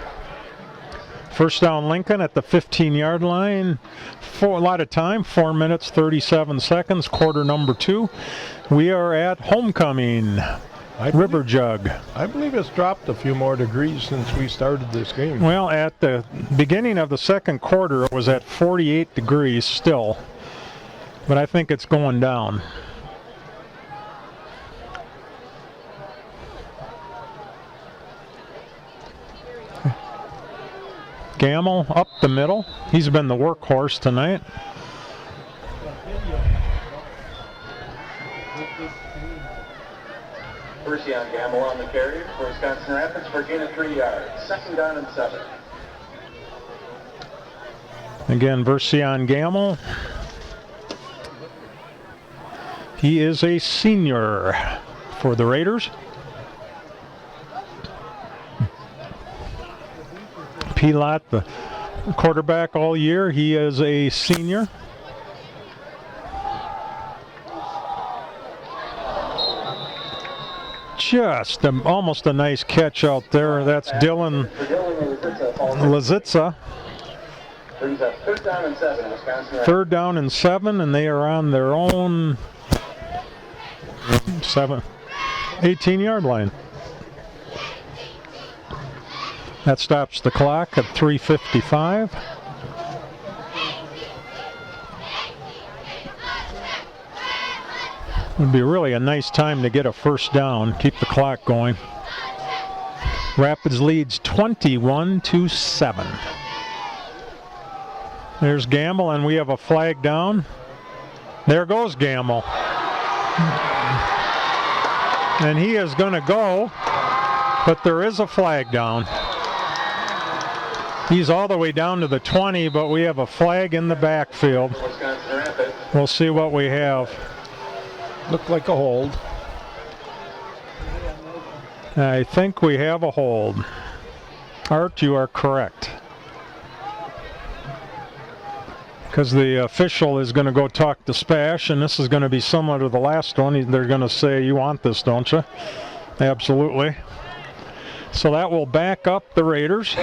First down, Lincoln at the 15-yard line. A lot of time, 4 minutes, 37 seconds, quarter number 2. We are at homecoming, River Jug. I believe it's dropped a few more degrees since we started this game. Well, at the beginning of the second quarter, it was at 48 degrees still, but I think it's going down. Gamble up the middle. He's been the workhorse tonight. Percy on Gamble on the carry for Wisconsin Rapids for a gain of 3 yards. Second down and 7. Again, Version Gamble. He is a senior for the Raiders. Pilot, the quarterback all year, he is a senior. Just almost a nice catch out there. That's Dylan Lazitza. Third down and 7, Wisconsin. Third down and 7, and they are on their own 18-yard line. That stops the clock at 3:55. Would be really a nice time to get a first down, keep the clock going. Rapids leads 21-7. There's Gamble, and we have a flag down. There goes Gamble. And he is going to go, but there is a flag down. He's all the way down to the 20, but we have a flag in the backfield. We'll see what we have. Looked like a hold. I think we have a hold. Art, you are correct. Because the official is going to go talk to SPASH, and this is going to be similar to the last one. They're going to say, you want this, don't you? Absolutely. So that will back up the Raiders.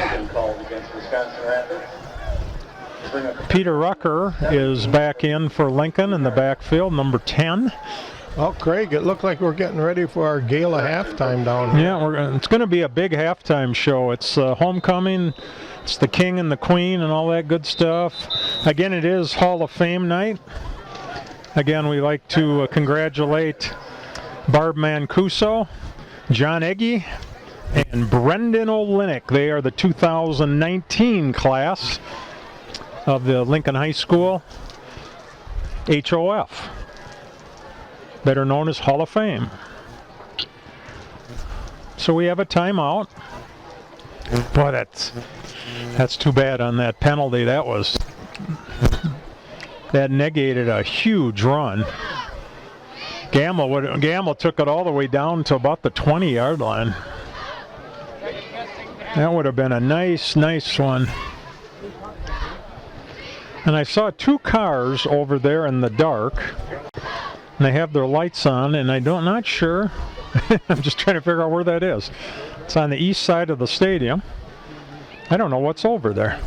Peter Rucker is back in for Lincoln in the backfield, number 10. Well, Craig, it looked like we're getting ready for our gala halftime down here. Yeah, it's going to be a big halftime show. It's homecoming. It's the king and the queen and all that good stuff. Again, it is Hall of Fame night. Again, we like to congratulate Barb Mancuso, John Egge, and Brendan Olenek. They are the 2019 class of the Lincoln High School HOF, better known as Hall of Fame. So we have a timeout. Boy, that's too bad on that penalty. That was That negated a huge run. Gamble took it all the way down to about the 20-yard line. That would have been a nice one. And I saw two cars over there in the dark, and they have their lights on, and not sure. I'm just trying to figure out where that is. It's on the east side of the stadium. I don't know what's over there.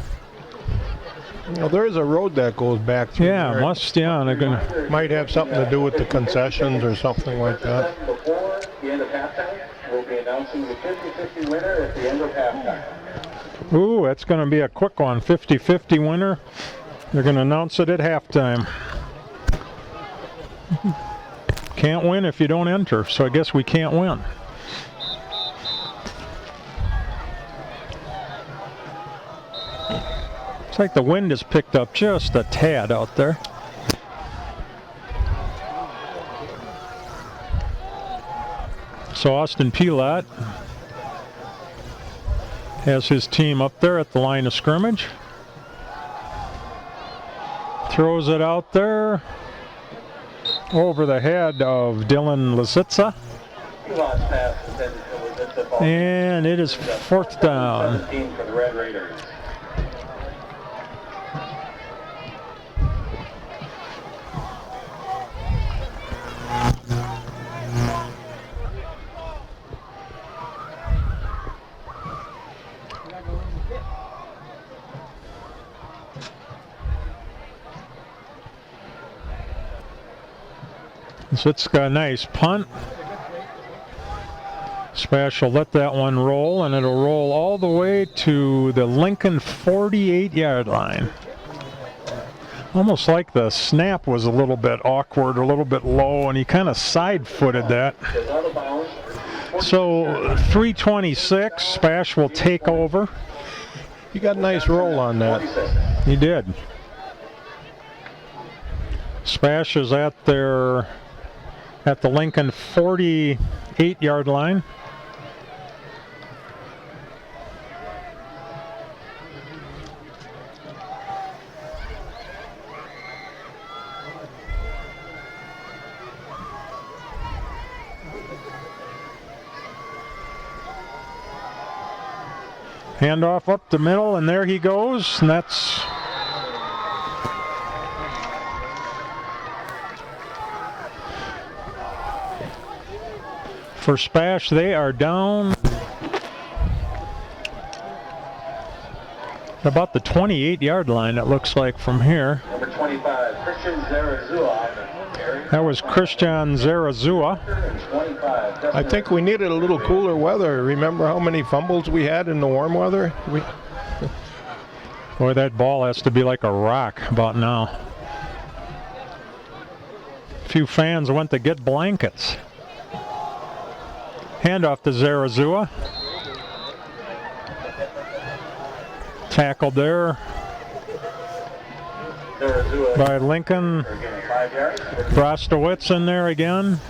Well, there is a road that goes back through Yeah, there. Might have something to do with the concessions or something like that. Before the end of halftime, we'll be announcing the 50-50 winner at the end of halftime. Ooh, that's going to be a quick one. 50-50 winner. They're going to announce it at halftime. Can't win if you don't enter, so I guess we can't win. It's like the wind has picked up just a tad out there. So Austin Pilat has his team up there at the line of scrimmage. Throws it out there over the head of Dylan Lisitsa. And it is fourth down. 17 for the Red Raiders. So it's got a nice punt. Spash will let that one roll, and it'll roll all the way to the Lincoln 48-yard line. Almost like the snap was a little bit awkward, a little bit low, and he kind of side-footed that. So 3:26, Spash will take over. He got a nice roll on that. He did. Spash is at the Lincoln 48-yard line. Handoff up the middle, and there he goes, and that's for Spash. They are down about the 28-yard line, it looks like, from here. Number 25, Christian Zarazua. That was Christian Zarazua. I think we needed a little cooler weather. Remember how many fumbles we had in the warm weather? Boy, that ball has to be like a rock about now. A few fans went to get blankets. Handoff to Zarazua. Tackled there by Lincoln. Brostowitz in there again.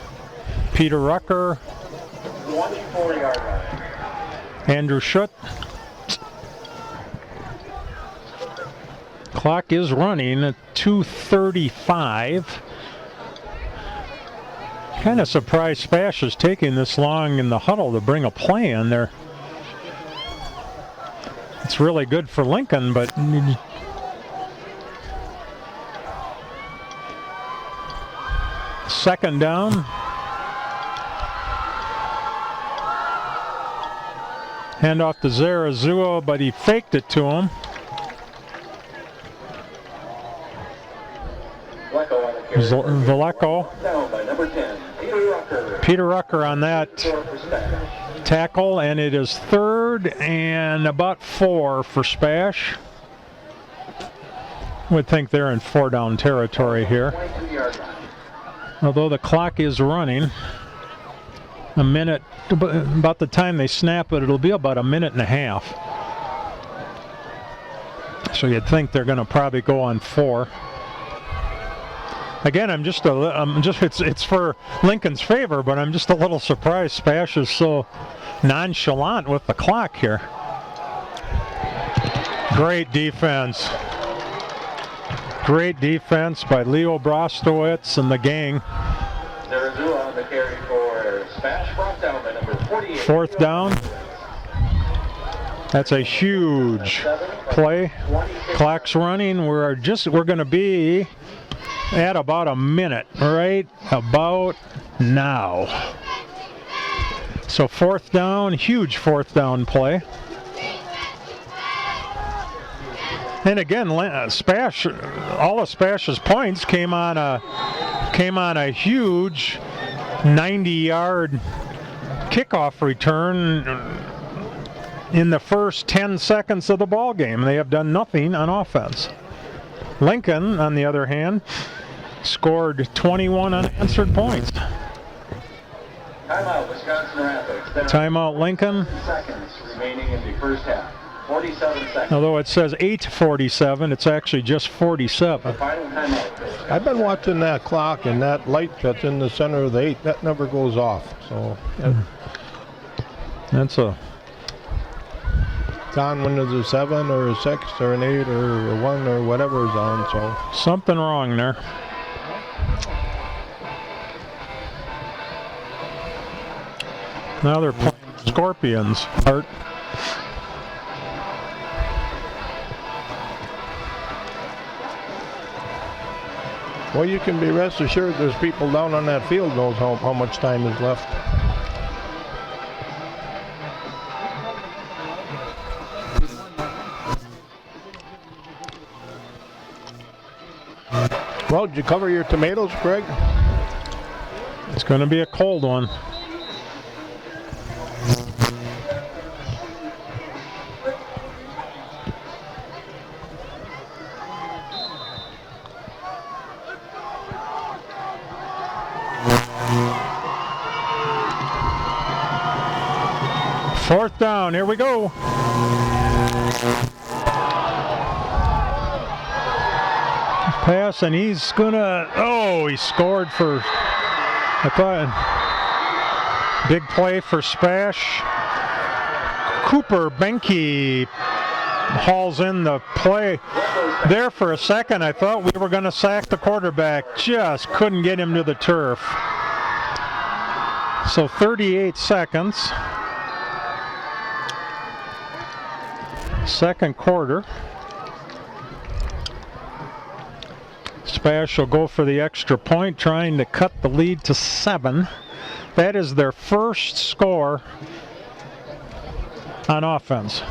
Peter Rucker. 24-yard line. Andrew Schutt. Clock is running at 2:35. Kind of surprised Spash is taking this long in the huddle to bring a play in there. It's really good for Lincoln, but second down. Handoff to Zarazua, but he faked it to him. Vallejo. Peter Rucker on that tackle, and it is third and about 4 for Spash. Would think they're in 4-down territory here. Although the clock is running. A minute, about the time they snap it, it'll be about a minute and a half. So you'd think they're going to probably go on 4. Again, it's for Lincoln's favor, but I'm just a little surprised Spash is so nonchalant with the clock here. Great defense. Great defense by Leo Brostowitz and the gang. Zarazua on the carry for SPASH, brought down by number 48. Fourth down. That's a huge play. Clock's running. We're going to be at about a minute, right about now. So fourth down, huge fourth down play. And again, SPASH, all of SPASH's points came on a huge 90-yard kickoff return in the first 10 seconds of the ball game. They have done nothing on offense. Lincoln, on the other hand, scored 21 unanswered points. Timeout, Wisconsin Rapids. Timeout, Lincoln. Seconds remaining in the first half. 47 seconds. Although it says 8:47, it's actually just 47. Final timeout. I've been watching that clock, and that light that's in the center of the 8, that never goes off. So That's a... it's on when there's a 7 or a 6 or an 8 or a 1 or whatever is on. So something wrong there. Now they're playing Scorpions. Art. well, you can be rest assured there's people down on that field knows how much time is left. Well, did you cover your tomatoes, Greg? It's going to be a cold one. Fourth down, here we go. Pass, and he's gonna, he scored for, I thought, big play for SPASH. Cooper Benke hauls in the play. There for a second, I thought we were gonna sack the quarterback. Just couldn't get him to the turf. So 38 seconds. Second quarter. SPASH will go for the extra point, trying to cut the lead to 7. That is their first score on offense.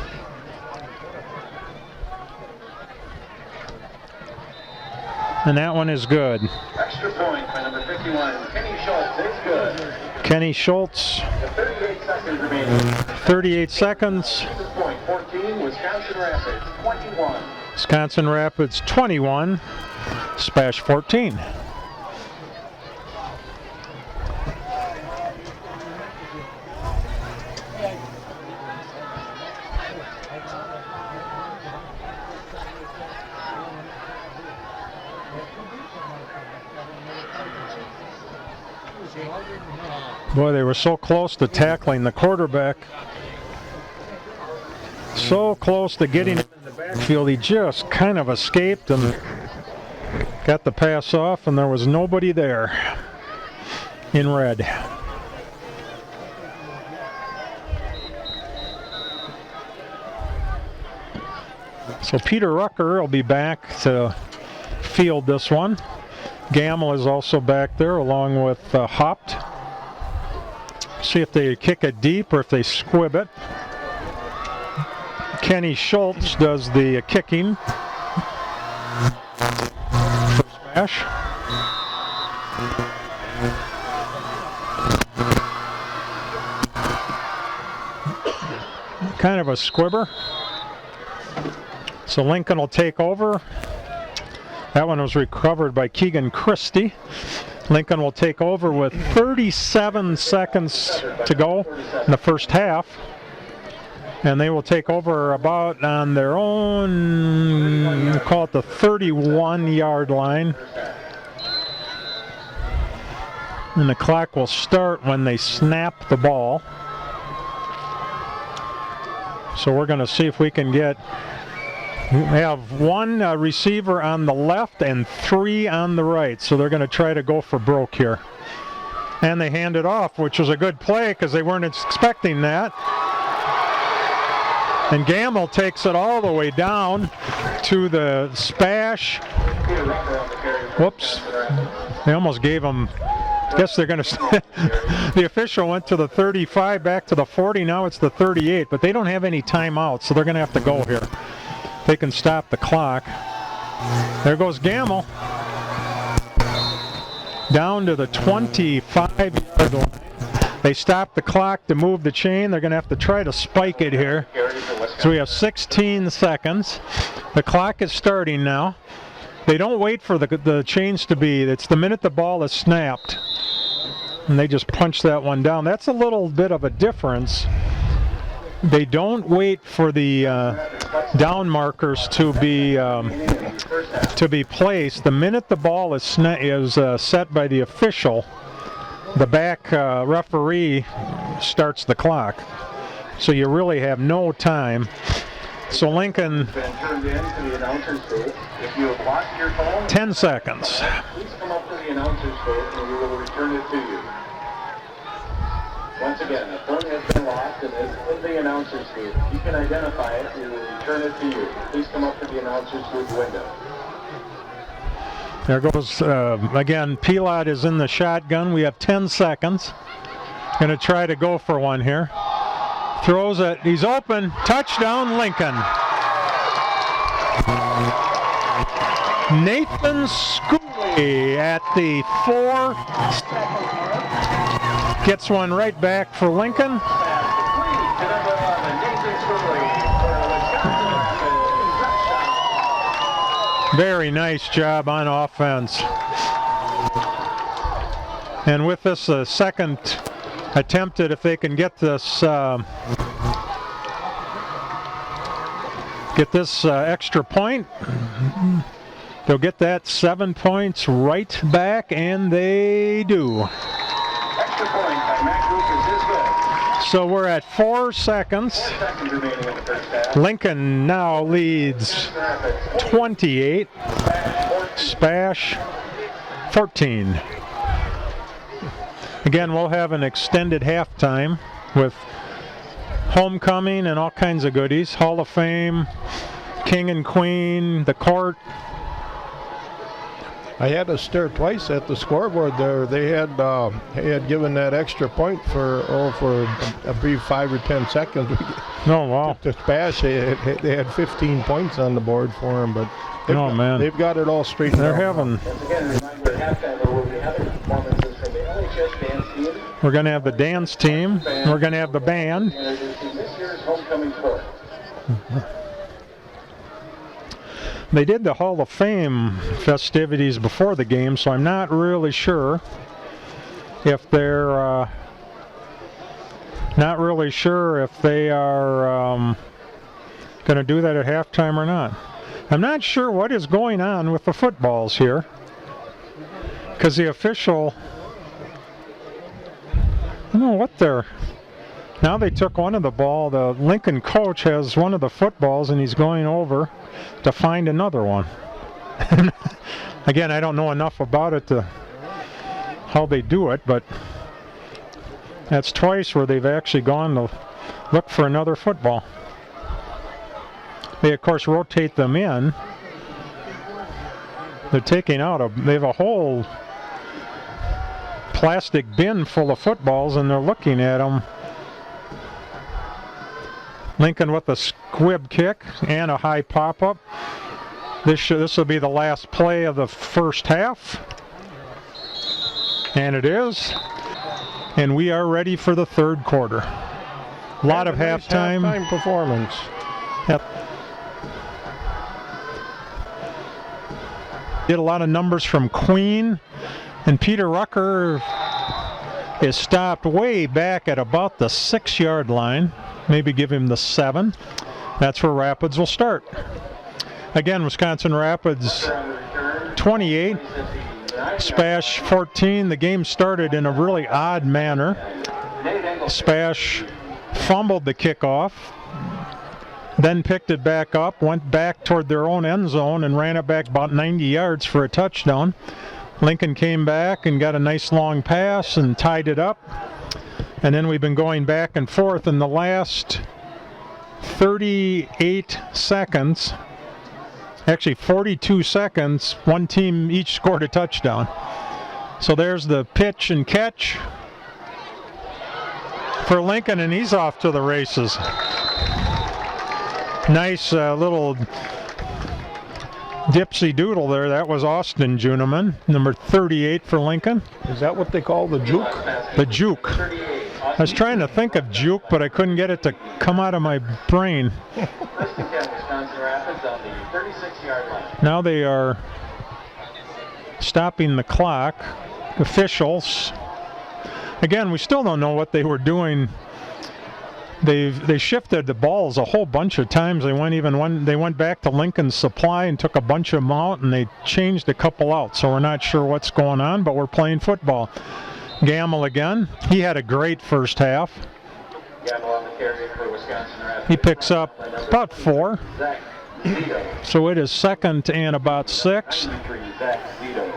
And that one is good. Extra point by number 51, Kenny Schultz. It's good. Kenny Schultz. 38 seconds remaining. 38 seconds. Point 14, Wisconsin Rapids 21. Wisconsin Rapids 21. SPASH 14. Boy, they were so close to tackling the quarterback. So close to getting it in the backfield. He just kind of escaped and got the pass off, and there was nobody there in red. So Peter Rucker will be back to field this one. Gamble is also back there along with Hopt. See if they kick it deep or if they squib it. Kenny Schultz does the kicking for SPASH. Kind of a squibber. So Lincoln will take over. That one was recovered by Keegan Christie. Lincoln will take over with 37 seconds to go in the first half. And they will take over about on their own, we'll call it the 31-yard line. And the clock will start when they snap the ball. So we're going to see if we can get They have one receiver on the left and 3 on the right, so they're going to try to go for broke here. And they hand it off, which was a good play because they weren't expecting that. And Gamble takes it all the way down to the SPASH. Whoops. They almost gave him, I guess they're going to, the official went to the 35, back to the 40, now it's the 38, but they don't have any timeouts, so they're going to have to go here. They can stop the clock. There goes Gamble. Down to the 25-yard line. They stop the clock to move the chain. They're going to have to try to spike it here. So we have 16 seconds. The clock is starting now. They don't wait for the chains to be. It's the minute the ball is snapped. And they just punch that one down. That's a little bit of a difference. They don't wait for the down markers to be placed. The minute the ball is set by the official, the back referee starts the clock. So you really have no time. So Lincoln, 10 seconds. Please come up to the announcer's booth and we will return it to you. Once again, the phone has been lost and is in the announcer's booth. If you can identify it, we will return it to you. Please come up to the announcer's booth window. There goes, again, Pilot is in the shotgun. We have 10 seconds. Going to try to go for one here. Throws it. He's open. Touchdown, Lincoln. Nathan Schooley at the 4. Gets one right back for Lincoln. Very nice job on offense. And with this second attempted, if they can get this extra point, they'll get that 7 points right back, and they do. Extra point by Matt Lucas is good. So we're at 4 seconds. 4 seconds remaining in the first half. Lincoln now leads 28, SPASH 14. Again, we'll have an extended halftime with homecoming and all kinds of goodies. Hall of Fame, King and Queen, the court. I had to stare twice at the scoreboard there. They had given that extra point for a brief 5 or 10 seconds. Oh, wow. To SPASH, they had 15 points on the board for them, but they've got it all straightened out. They're having. Once again, a reminder at halftime there will be other performances from the LHS dance team. We're going to have the dance team. We're going to have the band. Introducing this year's homecoming court. They did the Hall of Fame festivities before the game, so I'm not really sure if they're not really sure if they are going to do that at halftime or not. I'm not sure what is going on with the footballs here, because the official, I don't know what they're. Now they took one of the ball. The Lincoln coach has one of the footballs, and he's going over to find another one. Again, I don't know enough about it to how they do it, but that's twice where they've actually gone to look for another football. They, of course, rotate them in. They're taking out they have a whole plastic bin full of footballs, and they're looking at them. Lincoln with a squib kick and a high pop-up. This will be the last play of the first half. And it is. And we are ready for the third quarter. A lot of halftime. Halftime performance. Yep. Did a lot of numbers from Queen. And Peter Rucker is stopped way back at about the 6-yard line. Maybe give him the 7. That's where Rapids will start. Again, Wisconsin Rapids 28, SPASH 14. The game started in a really odd manner. SPASH fumbled the kickoff. then picked it back up, went back toward their own end zone and ran it back about 90 yards for a touchdown. Lincoln came back and got a nice long pass and tied it up. And then we've been going back and forth in the last 38 seconds. Actually 42 seconds, one team each scored a touchdown. So there's the pitch and catch for Lincoln, and he's off to the races. Nice little dipsy doodle there. That was Austin Juneman, number 38 for Lincoln. Is that what they call the juke? The juke. I was trying to think of juke, but I couldn't get it to come out of my brain. Now they are stopping the clock. Officials. Again, we still don't know what they were doing. They shifted the balls a whole bunch of times. They went back to Lincoln's supply and took a bunch of them out, and they changed a couple out. So we're not sure what's going on, but we're playing football. Gamble again. He had a great first half. He picks up about 4. So it is second and about 6.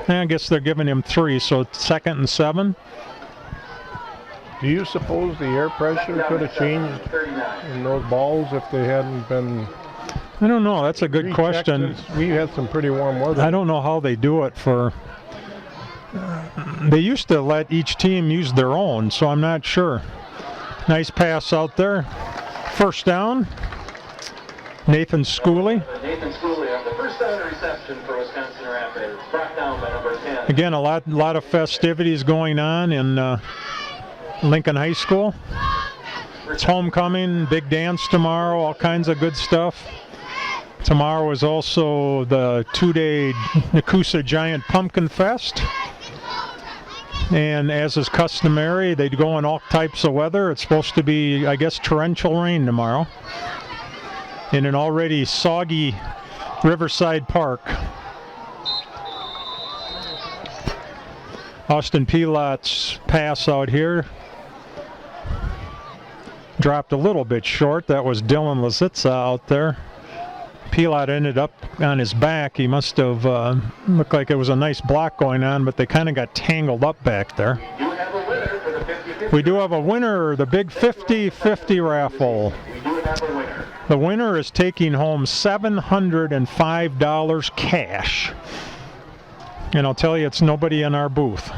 And I guess they're giving him 3, so it's 2nd and 7. Do you suppose the air pressure could have changed in those balls if they hadn't been? I don't know. That's a good question. We had some pretty warm weather. I don't know how they do it for. They used to let each team use their own, so I'm not sure. Nice pass out there. First down. Nathan Schooley. Nathan Schooley on the first down reception for Wisconsin Rapids. Brought down by number 10. Again, a lot of festivities going on in Lincoln High School. It's homecoming, big dance tomorrow, all kinds of good stuff. Tomorrow is also the 2-day Nakusa Giant Pumpkin Fest. And as is customary, they go in all types of weather. It's supposed to be, I guess, torrential rain tomorrow in an already soggy Riverside Park. Austin Pilot's pass out here dropped a little bit short. That was Dylan Lazitza out there. Pilot ended up on his back. He must have looked like it was a nice block going on, but they kind of got tangled up back there. We do have a winner, the big 50-50 raffle. The winner is taking home $705 cash. And I'll tell you, it's nobody in our booth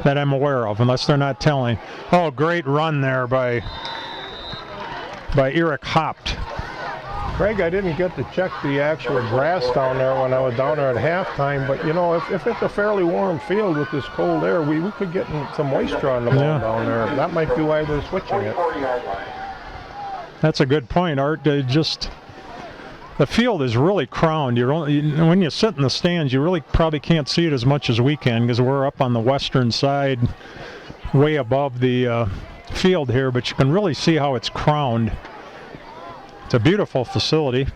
that I'm aware of, unless they're not telling. Oh, great run there by Eric Hopt. Craig, I didn't get to check the actual grass down there when I was down there at halftime, but you know, if it's a fairly warm field with this cold air, we could get some moisture on the ball down there. That might be why they're switching it. That's a good point, Art. The field is really crowned. When you sit in the stands, you really probably can't see it as much as we can because we're up on the western side, way above the field here, but you can really see how it's crowned. It's a beautiful facility,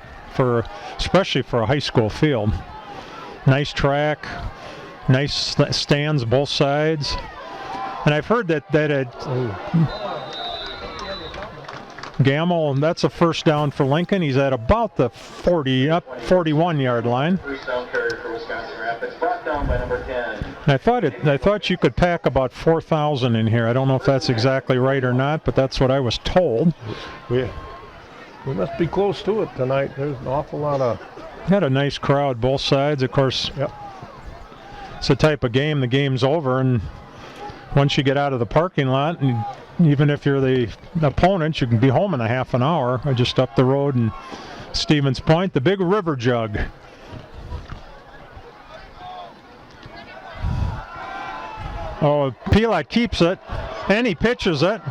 especially for a high school field. Nice track, nice stands both sides. And I've heard that Gamble, that's a first down for Lincoln. He's at about the 41-yard line. First down carry for Wisconsin Rapids. Brought down by number 10. I thought you could pack about 4,000 in here. I don't know if that's exactly right or not, but that's what I was told. We must be close to it tonight. There's an awful lot of. Had a nice crowd both sides, of course. Yep. It's the type of game. The game's over, and once you get out of the parking lot, and even if you're the opponent, you can be home in a half an hour. Just up the road in Stevens Point, the big river jug. Oh, Pilot keeps it, and he pitches it.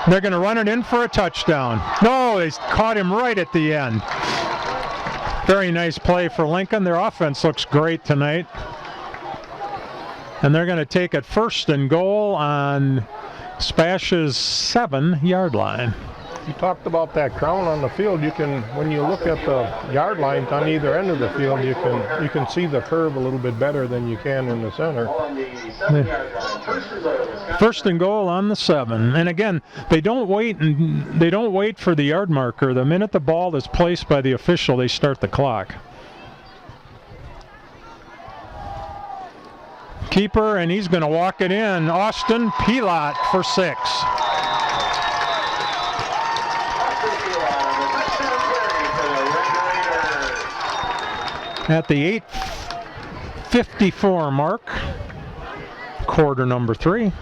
They're going to run it in for a touchdown. No, they caught him right at the end. Very nice play for Lincoln. Their offense looks great tonight. And they're going to take it first and goal on SPASH's 7-yard line. You talked about that crown on the field. You can, when you look at the yard lines on either end of the field, you can see the curve a little bit better than you can in the center. On the 7-yard line. First and goal, Wisconsin. First and goal on the 7. And again, they don't wait for the yard marker. The minute the ball is placed by the official, they start the clock. Keeper, and he's going to walk it in. Austin Pilot for 6. At the 8:54 mark, quarter number 3.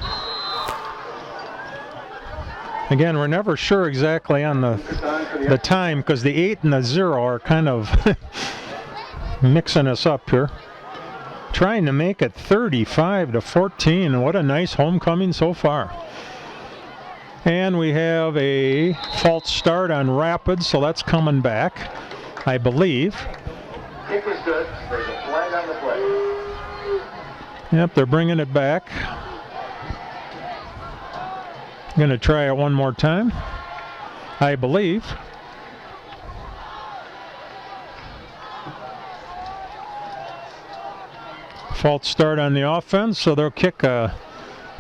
Again, we're never sure exactly on the time because the 8 and the 0 are kind of mixing us up here. Trying to make it 35-14. What a nice homecoming so far. And we have a false start on Rapids, so that's coming back, I believe. Kick is good. There's a flag on the play. Yep, they're bringing it back. Going to try it one more time, I believe. False start on the offense, so they'll kick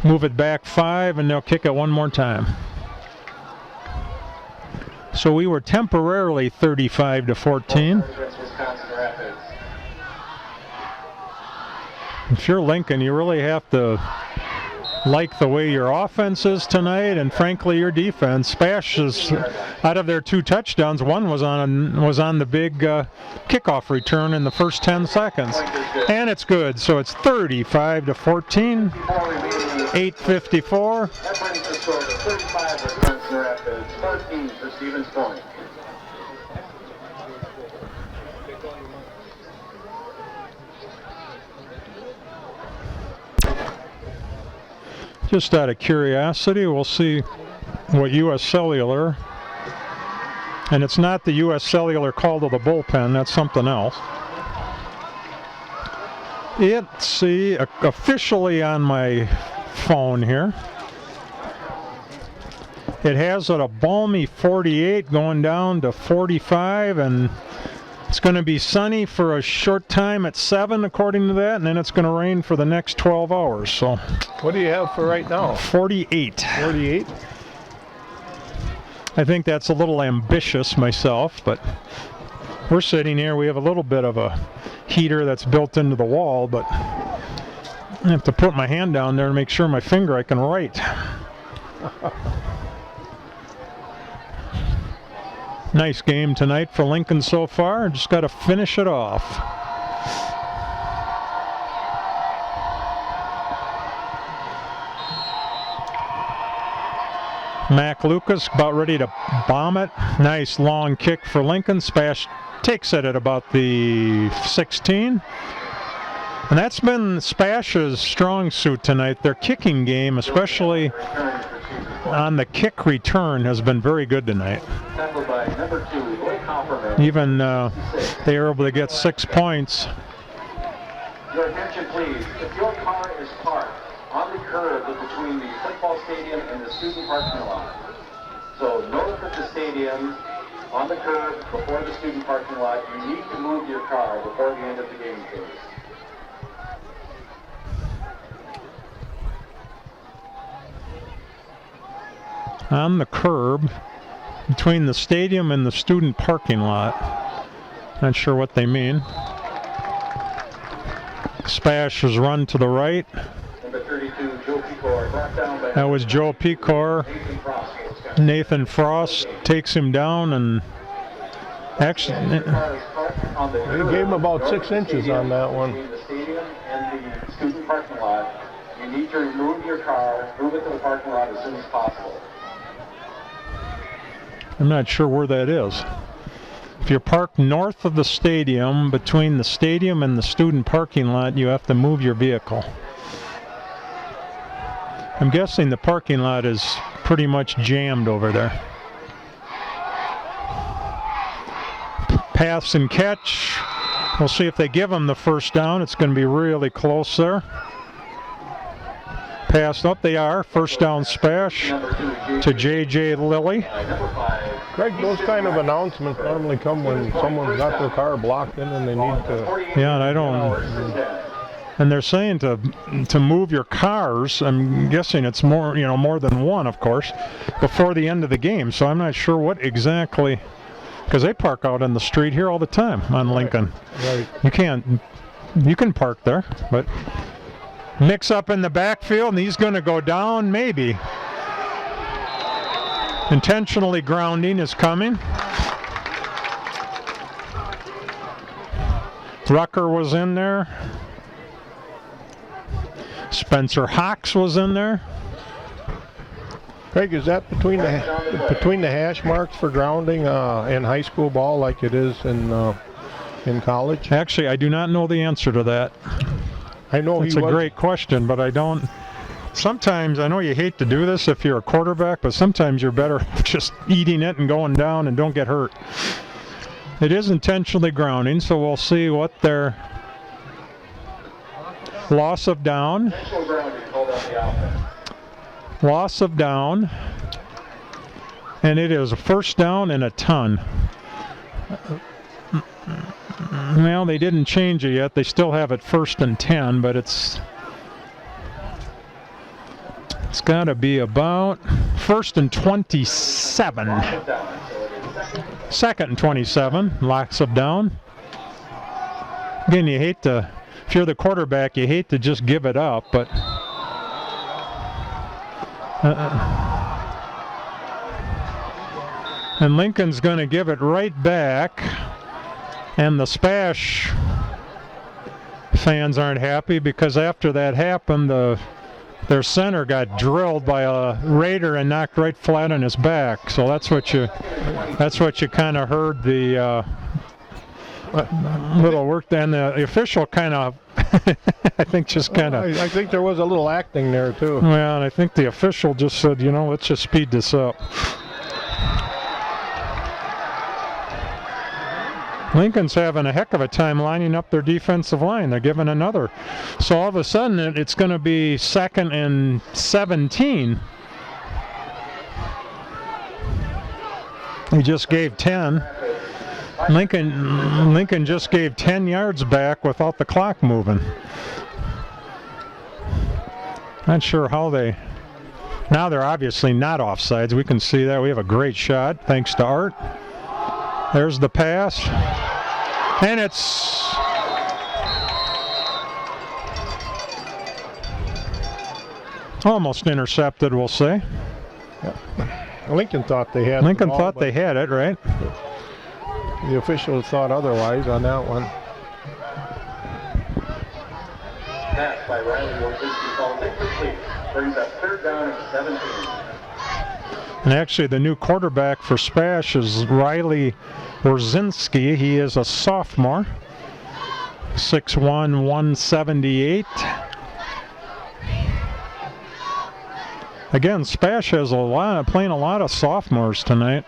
move it back 5, and they'll kick it one more time. So we were temporarily 35-14. If you're Lincoln, you really have to like the way your offense is tonight, and frankly your defense. SPASH is, out of their 2 touchdowns, one was on the big kickoff return in the first 10 seconds, and it's good. So it's 35-14, 8:54. That brings the score to 35 for Wisconsin Rapids, 14 for Stevens Point. Just out of curiosity, we'll see what U.S. Cellular, and it's not the U.S. Cellular call to the bullpen, that's something else. Let's see, officially on my phone here, it has it a balmy 48 going down to 45, and it's going to be sunny for a short time at 7 according to that, and then it's going to rain for the next 12 hours. So What do you have for right now? 48. 48? I think that's a little ambitious myself, but we're sitting here, we have a little bit of a heater that's built into the wall, but I have to put my hand down there and make sure my finger I can write. Nice game tonight for Lincoln so far. Just got to finish it off. Mac Lucas about ready to bomb it. Nice long kick for Lincoln. SPASH takes it at about the 16. And that's been SPASH's strong suit tonight. Their kicking game, especially on the kick return, has been very good tonight. Even they are able to get 6 points. Your attention, please. If your car is parked on the curb between the football stadium and the student parking lot, so north of the stadium, on the curb before the student parking lot, you need to move your car before the end of the game, please. On the curb between the stadium and the student parking lot. Not sure what they mean. SPASH has run to the right. Number 32, Joe Pecor, brought down by That was Joe Pecor. Nathan Frost takes him down, and actually They gave him about 6 inches on that one. Between the stadium and the student parking lot, you need to remove your car, move it to the parking lot as soon as possible. I'm not sure where that is. If you're parked north of the stadium, between the stadium and the student parking lot, you have to move your vehicle. I'm guessing the parking lot is pretty much jammed over there. Pass and catch. We'll see if they give them the first down. It's going to be really close there. Passed up, they are. First down SPASH to J.J. Lilly. Greg, those kind of announcements normally come when someone's got their car blocked in and they need to. Yeah, and I don't. And they're saying to move your cars. I'm guessing it's more, more than one, of course, before the end of the game. So I'm not sure what exactly, because they park out on the street here all the time on Lincoln. Right. You can park there, but mix up in the backfield, and he's going to go down, maybe. Intentionally grounding is coming. Rucker was in there. Spencer Hawks was in there. Craig, is that between the hash marks for grounding in high school ball like it is in college? Actually, I do not know the answer to that. I know it's a great question, but I don't. Sometimes, I know you hate to do this if you're a quarterback, but sometimes you're better just eating it and going down and don't get hurt. It is intentionally grounding, so we'll see what their loss of down. Loss of down. And it is a first down and a ton. Well, they didn't change it yet. They still have it 1st and 10, but it's got to be about 1st and 27. 2nd and 27. Loss of down. Again, you hate to, if you're the quarterback, you hate to just give it up, but and Lincoln's going to give it right back, and the SPASH fans aren't happy because after that happened, their center got drilled by a Raider and knocked right flat on his back. So that's what you kind of heard, the little work. And the official kind of, I think, just kind of. I think there was a little acting there too. Well, and I think the official just said, let's just speed this up. Lincoln's having a heck of a time lining up their defensive line. They're giving another. So all of a sudden, it's going to be 2nd and 17. He just gave 10. Lincoln just gave 10 yards back without the clock moving. Not sure how they. Now they're obviously not offsides. We can see that. We have a great shot thanks to Art. There's the pass. And it's almost intercepted, we'll say. Yep. Lincoln thought they had Lincoln thought they had it, right? The officials thought otherwise on that one. Pass by Riley Wilson, called incomplete. Brings up 3rd down and 17. And actually, the new quarterback for SPASH is Riley Wierzinski. He is a sophomore, 6'1", 178. Again, SPASH has playing a lot of sophomores tonight,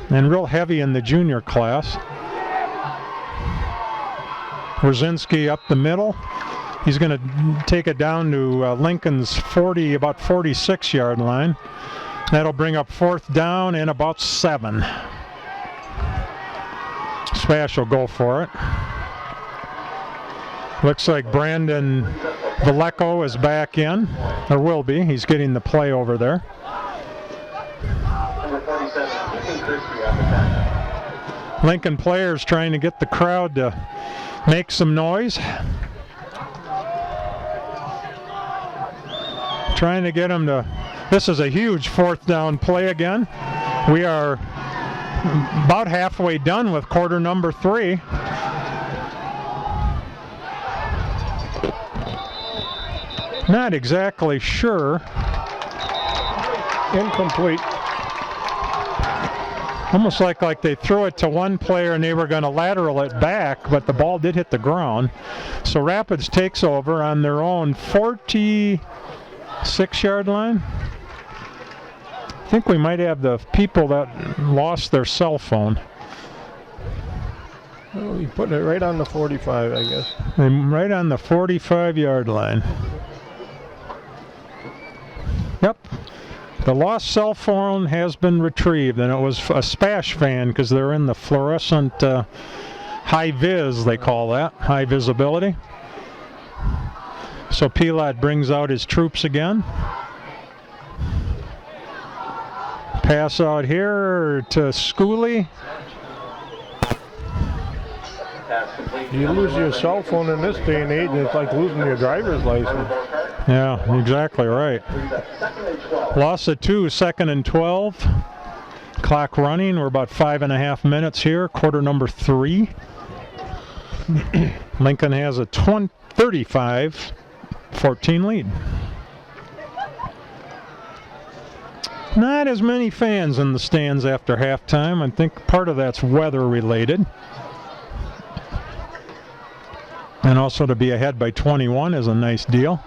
and real heavy in the junior class. Wierzinski up the middle. He's going to take it down to Lincoln's about 46-yard line. That'll bring up 4th down and about 7. SPASH will go for it. Looks like Brandon Vallejo is back in, or will be. He's getting the play over there. Number 47, Ethan Christie on the back. Lincoln players trying to get the crowd to make some noise. Trying to get them to. This is a huge 4th down play again. We are about halfway done with quarter number 3. Not exactly sure. Incomplete. Almost like they threw it to one player and they were going to lateral it back, but the ball did hit the ground. So Rapids takes over on their own 46-yard line. I think we might have the people that lost their cell phone. Well, you put it right on the 45, I guess. Right on the 45-yard line. Yep. The lost cell phone has been retrieved, and it was a SPASH fan because they're in the fluorescent high vis, they call that, high visibility. So Pilat brings out his troops again. Pass out here to Schooley. You lose your cell phone in this day and age, and it's like losing your driver's license. Yeah, exactly right. Loss of 2, 2nd and 12. Clock running. We're about 5.5 minutes here. Quarter number 3. Lincoln has a 35-14 lead. Not as many fans in the stands after halftime. I think part of that's weather related. And also to be ahead by 21 is a nice deal.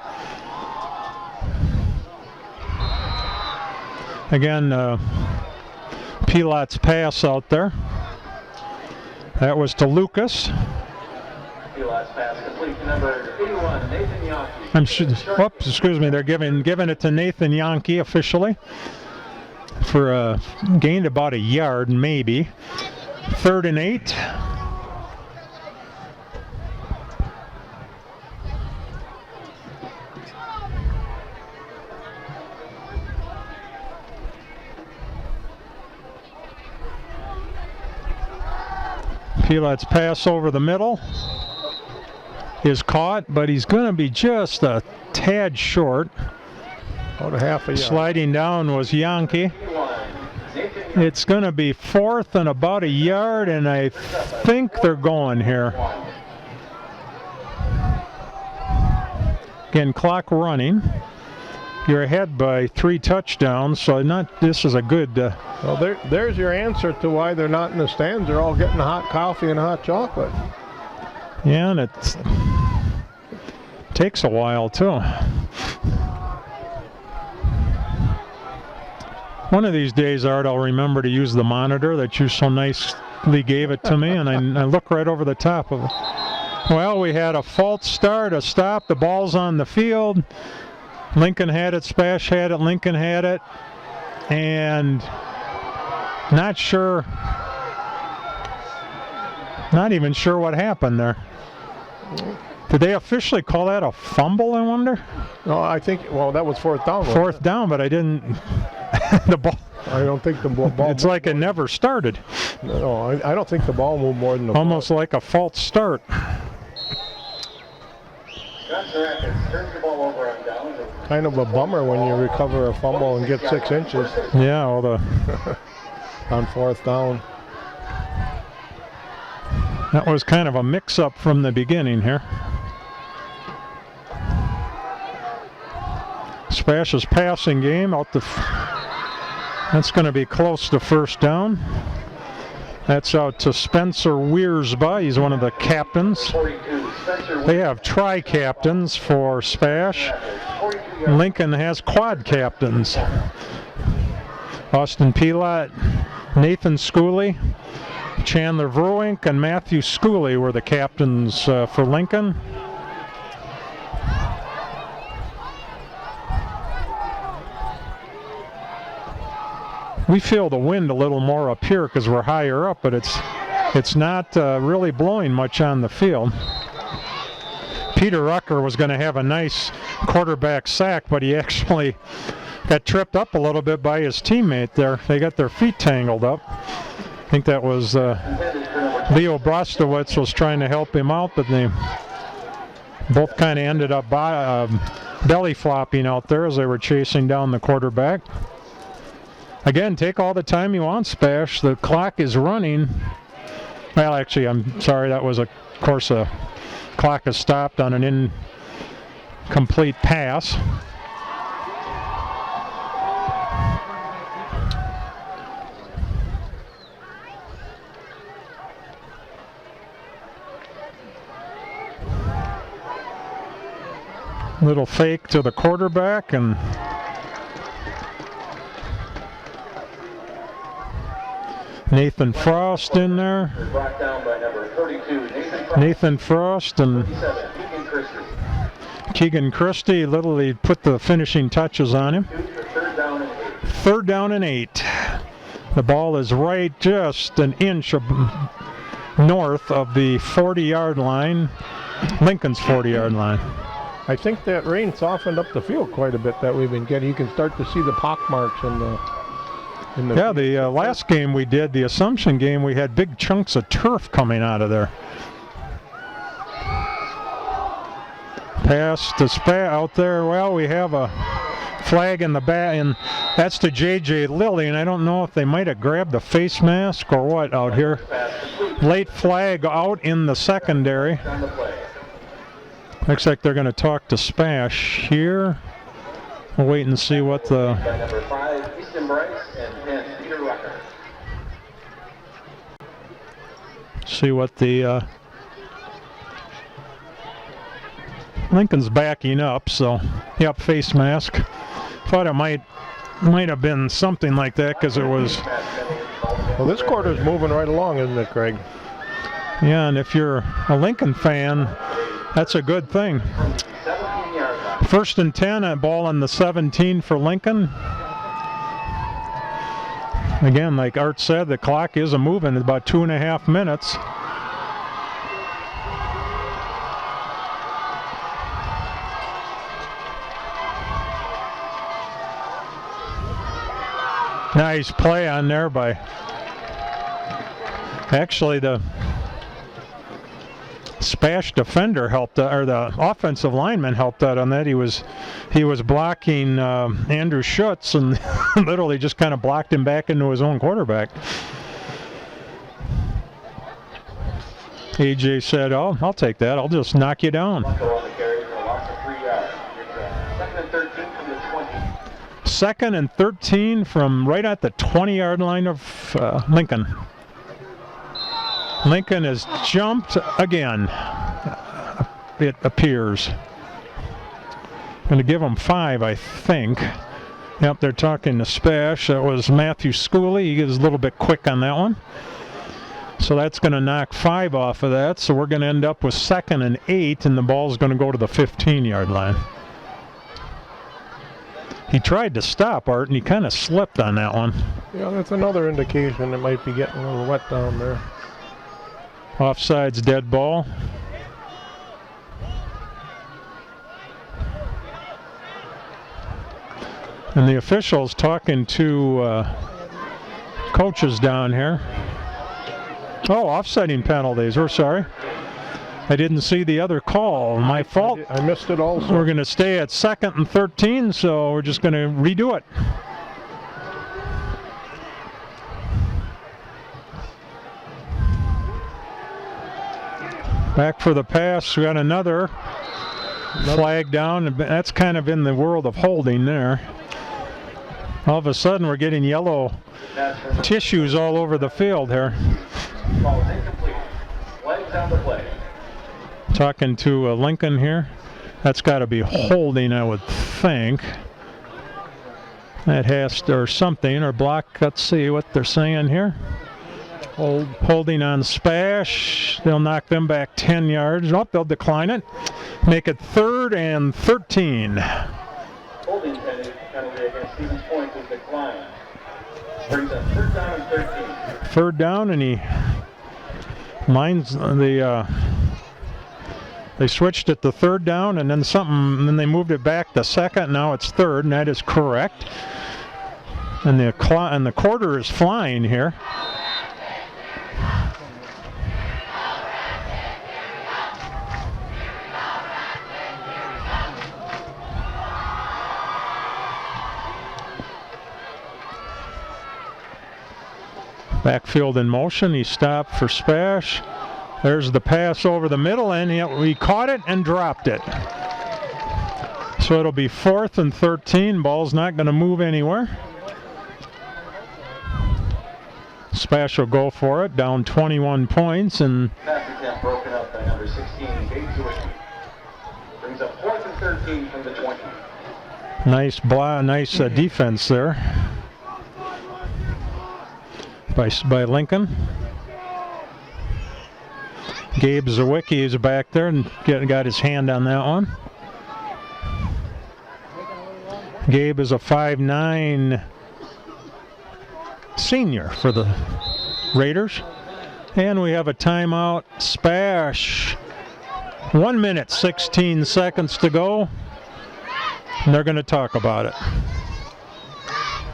Again, Pilat's pass out there. That was to Lucas. Pilat's pass complete to number 81, Nathan Yankee. Oops, excuse me. They're giving it to Nathan Yankee officially for gained about a yard, maybe. 3rd and 8. Pilat's pass over the middle is caught, but he's going to be just a tad short. About a half a yard. Sliding down was Yankee. It's going to be 4th and about a yard, and I think they're going here. Again, clock running. You're ahead by 3 touchdowns, so this is a good... Well, there's your answer to why they're not in the stands. They're all getting hot coffee and hot chocolate. Yeah, and it takes a while, too. One of these days, Art, I'll remember to use the monitor that you so nicely gave it to me, and I look right over the top of it. Well, we had a false start, a stop, the ball's on the field. Lincoln had it, SPASH had it, Lincoln had it, and not even sure what happened there. Did they officially call that a fumble, I wonder? No, I think, well, that was 4th down. 4th down, but I didn't, the ball. I don't think the ball. It's like it never started. No, I don't think the ball moved more than the Almost ball. like a false start. Kind of a bummer when you recover a fumble and get 6 inches. Yeah, all the on 4th down. That was kind of a mix-up from the beginning here. SPASH's passing game out the. That's going to be close to 1st down. That's out to Spencer Wiersba. He's one of the captains. They have tri-captains for SPASH. Lincoln has quad captains. Austin Pilat, Nathan Schooley, Chandler Verwink, and Matthew Schooley were the captains for Lincoln. We feel the wind a little more up here because we're higher up, but it's not really blowing much on the field. Peter Rucker was going to have a nice quarterback sack, but he actually got tripped up a little bit by his teammate there. They got their feet tangled up. I think that was Leo Brostowitz was trying to help him out, but they both kind of ended up belly flopping out there as they were chasing down the quarterback. Again, take all the time you want, SPASH. The clock is running. Well, actually, I'm sorry. That was, of course, a clock is stopped on an incomplete pass. Little fake to the quarterback, and Nathan Frost in there. Brought down by number 32, Nathan Frost and Keegan Christie literally put the finishing touches on him. 3rd down and 8. The ball is right just an inch north of the 40-yard line, Lincoln's 40-yard line. I think that rain softened up the field quite a bit that we've been getting. You can start to see the pock marks in the Yeah, the last game we did, the Assumption game, we had big chunks of turf coming out of there. Pass to out there. Well, we have a flag in the back, and that's to J.J. Lilly, and I don't know if they might have grabbed the face mask or what out here. Late flag out in the secondary. Looks like they're going to talk to SPASH here. We'll wait and see what the... Number 5, Easton Bryce, and 10, Peter Rucker. See what the... Lincoln's backing up, so... Yep, face mask. Thought it might have been something like that because it was... Well, this quarter's moving right along, isn't it, Craig? Yeah, and if you're a Lincoln fan, that's a good thing. 1st and 10, a ball on the 17 for Lincoln. Again, like Art said, the clock is moving at about 2.5 minutes. Nice play on there by, actually the SPASH defender helped, or the offensive lineman helped out on that. He was blocking Andrew Schutz and literally just kind of blocked him back into his own quarterback. AJ said, "Oh, I'll take that. I'll just knock you down." 2nd and 13 from right at the 20-yard line of Lincoln. Lincoln has jumped again, it appears. Going to give them 5, I think. Yep, they're talking to SPASH. That was Matthew Schooley. He was a little bit quick on that one. So that's going to knock 5 off of that. So we're going to end up with 2nd and 8, and the ball's going to go to the 15-yard line. He tried to stop, Art, and he kind of slipped on that one. Yeah, that's another indication it might be getting a little wet down there. Offside's dead ball. And the officials talking to coaches down here. Oh, offsiding penalties. We're sorry. I didn't see the other call. My fault. I missed it also. We're going to stay at 2nd and 13, so we're just going to redo it. Back for the pass. We got another flag down. That's kind of in the world of holding there. All of a sudden, we're getting yellow tissues all over the field here. Talking to Lincoln here. That's got to be holding, I would think. That has to, or something, or block. Let's see what they're saying here. Holding on SPASH. They'll knock them back 10 yards. Oh, they'll decline it. Make it 3rd and 13. Holding penalty against Stevens Point is declined. Brings up 3rd down and 13. 3rd down, and he lines the. They switched it to 3rd down, and then they moved it back to 2nd. Now it's 3rd, and that is correct. And the quarter is flying here. Backfield in motion. He stopped for SPASH. There's the pass over the middle, and he caught it and dropped it. So it'll be 4th and 13. Ball's not going to move anywhere. SPASH will go for it, down 21 points. And pass attempt broken up by number 16, Gabe Zwicky. Brings up 4th and 13 from the 20. Nice defense there by Lincoln. Gabe Zwicky is back there and got his hand on that one. Gabe is a 5'9", senior for the Raiders. And we have a timeout. SPASH. 1 minute, 16 seconds to go. And they're going to talk about it.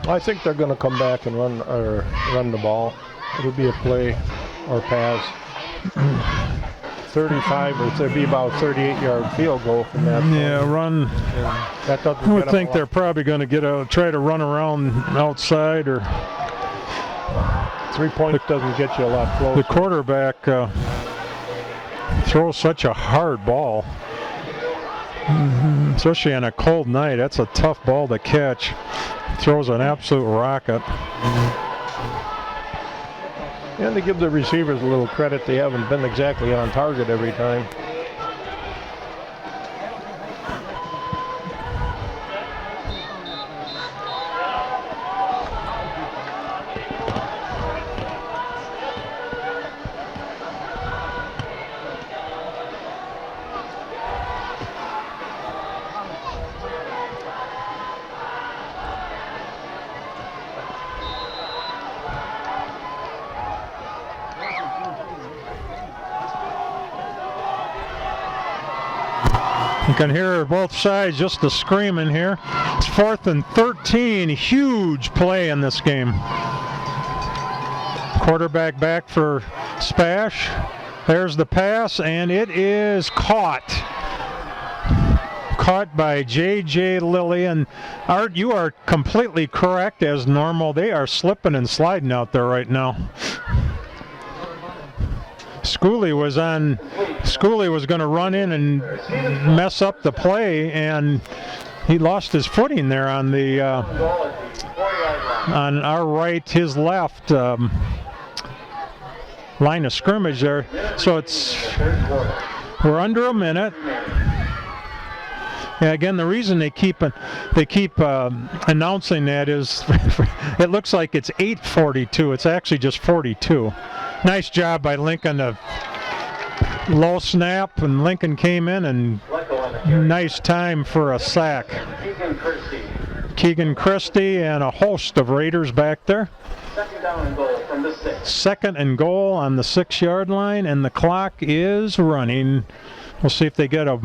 I think they're going to come back and run the ball. It'll be a play or pass. 35, or it'll be about 38-yard field goal from that. Yeah, run. Yeah, that doesn't I would think they're probably going to try to run around outside, or 3 points doesn't get you a lot closer. the quarterback throws such a hard ball, especially on a cold night. That's a tough ball to catch. Throws an absolute rocket. And to give the receivers a little credit, they haven't been exactly on target every time. You can hear both sides just a screaming here. It's 4th and 13. Huge play in this game. Quarterback back for SPASH. There's the pass, and it is caught. Caught by J.J. Lilly. And Art, you are completely correct. As normal, they are slipping and sliding out there right now. Schooley was going to run in and mess up the play, and he lost his footing there on the on our right, his left line of scrimmage there. So we're under a minute. Yeah, again, the reason they keep announcing that is it looks like it's 8:42. It's actually just 42. Nice job by Lincoln. Low snap, and Lincoln came in, and nice time for a sack. Keegan Christie and a host of Raiders back there. Second and goal on the 6-yard line, and the clock is running. We'll see if they get a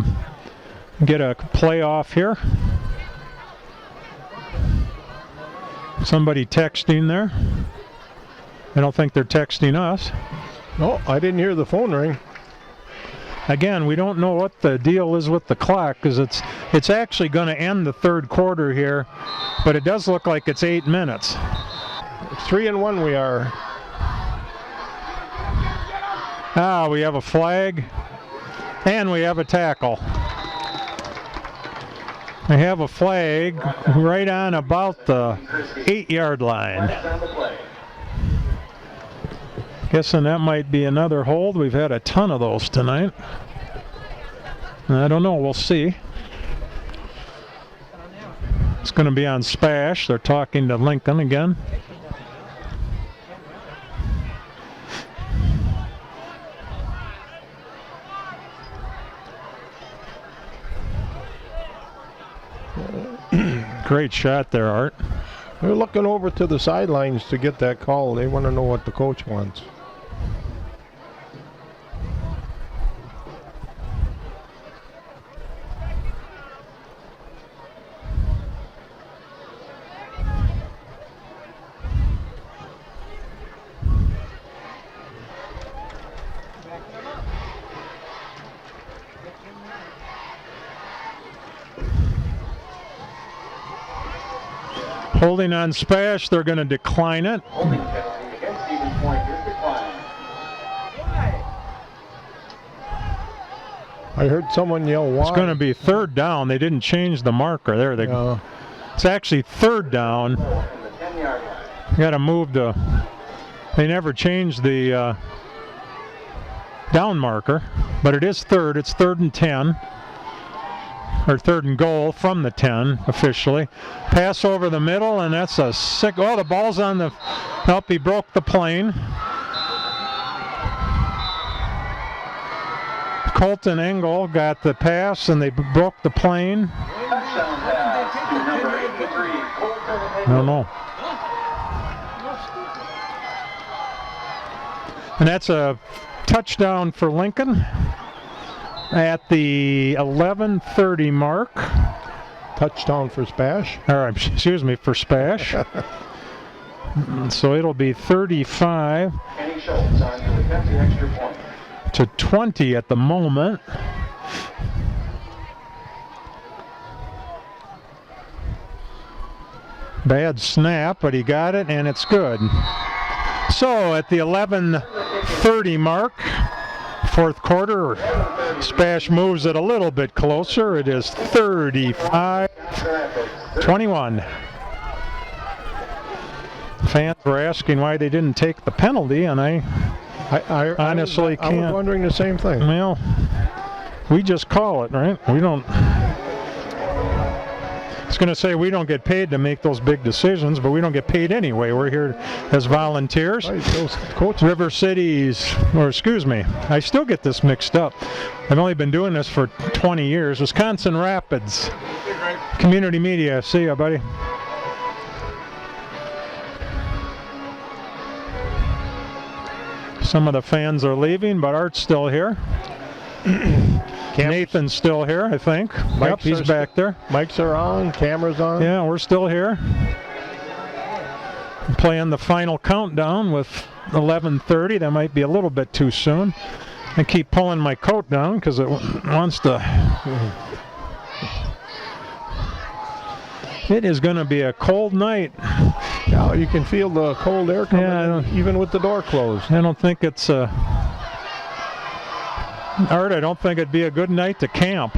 play off here. Somebody texting there. I don't think they're texting us. No, I didn't hear the phone ring. Again, we don't know what the deal is with the clock, because it's actually going to end the third quarter here, but it does look like it's 8 minutes. 3-1 we are. We have a flag, and we have a tackle. We have a flag right on about the 8-yard line. Guessing that might be another hold. We've had a ton of those tonight. I don't know. We'll see. It's going to be on SPASH. They're talking to Lincoln again. Great shot there, Art. They're looking over to the sidelines to get that call. They want to know what the coach wants. Holding on SPASH, they're going to decline it. Holding penalty against Stevens Point is declined. I heard someone yell, "Why?" It's going to be 3rd down. They didn't change the marker there. It's actually 3rd down. Got to move they never changed the down marker, but it is 3rd. It's 3rd and 10. Or 3rd and goal from the 10 officially. Pass over the middle, and that's a sick. Oh, the ball's on the. Nope, he broke the plane. Colton Engel got the pass, and they broke the plane. Touchdown pass to number 83, Colton Engel. I don't know. And that's a touchdown for Lincoln at the 11:30 mark. Touchdown for SPASH. Or, excuse me, for SPASH. So it'll be 35 Kenny Schultz on to attempt the extra point. to 20 at the moment. Bad snap, but he got it, and it's good. So at the 11:30 mark, fourth quarter, SPASH moves it a little bit closer. It is 35-21. Fans were asking why they didn't take the penalty, and I honestly can't. I was wondering the same thing. Well, we just call it, right? We don't. I was going to say we don't get paid to make those big decisions, but we don't get paid anyway. We're here as volunteers. Right, those coaches. River Cities, or excuse me, I still get this mixed up. I've only been doing this for 20 years. Wisconsin Rapids Community Media. See ya, buddy. Some of the fans are leaving, but Art's still here. Nathan's still here, I think. Yep, he's back there. Mics are on, cameras on. Yeah, we're still here. I'm playing the final countdown with 11:30. That might be a little bit too soon. I keep pulling my coat down because it wants to. It is going to be a cold night. Yeah, you can feel the cold air coming in, even with the door closed. I don't think it's Art, I don't think it'd be a good night to camp.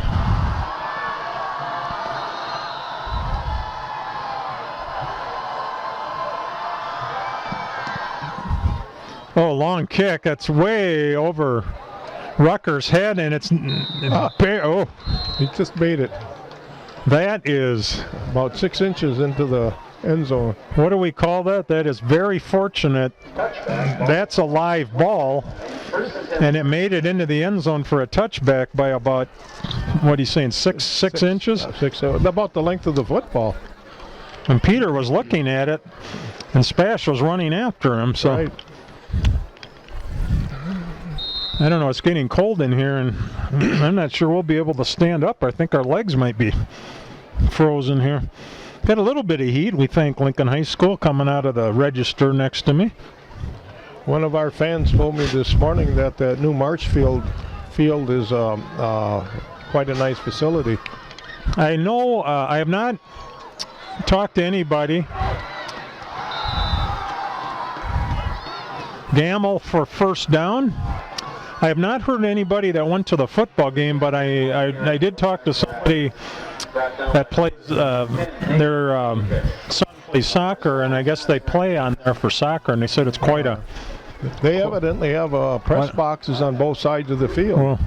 Oh, long kick. That's way over Rucker's head, and it's oh. He just made it. That is about 6 inches into the end zone. What do we call that? That is very fortunate. That's a live ball, and it made it into the end zone for a touchback by about, what are you saying, six inches? About the length of the football. And Peter was looking at it, and SPASH was running after him. So right. I don't know. It's getting cold in here, and I'm not sure we'll be able to stand up. I think our legs might be frozen here. Got a little bit of heat. We thank Lincoln High School coming out of the register next to me. One of our fans told me this morning that the new March field is quite a nice facility. I know. I have not talked to anybody. Gamble for first down. I have not heard anybody that went to the football game, but I did talk to somebody that plays their son plays soccer, and I guess they play on there for soccer, and they said it's quite a. They evidently have press boxes on both sides of the field. Well,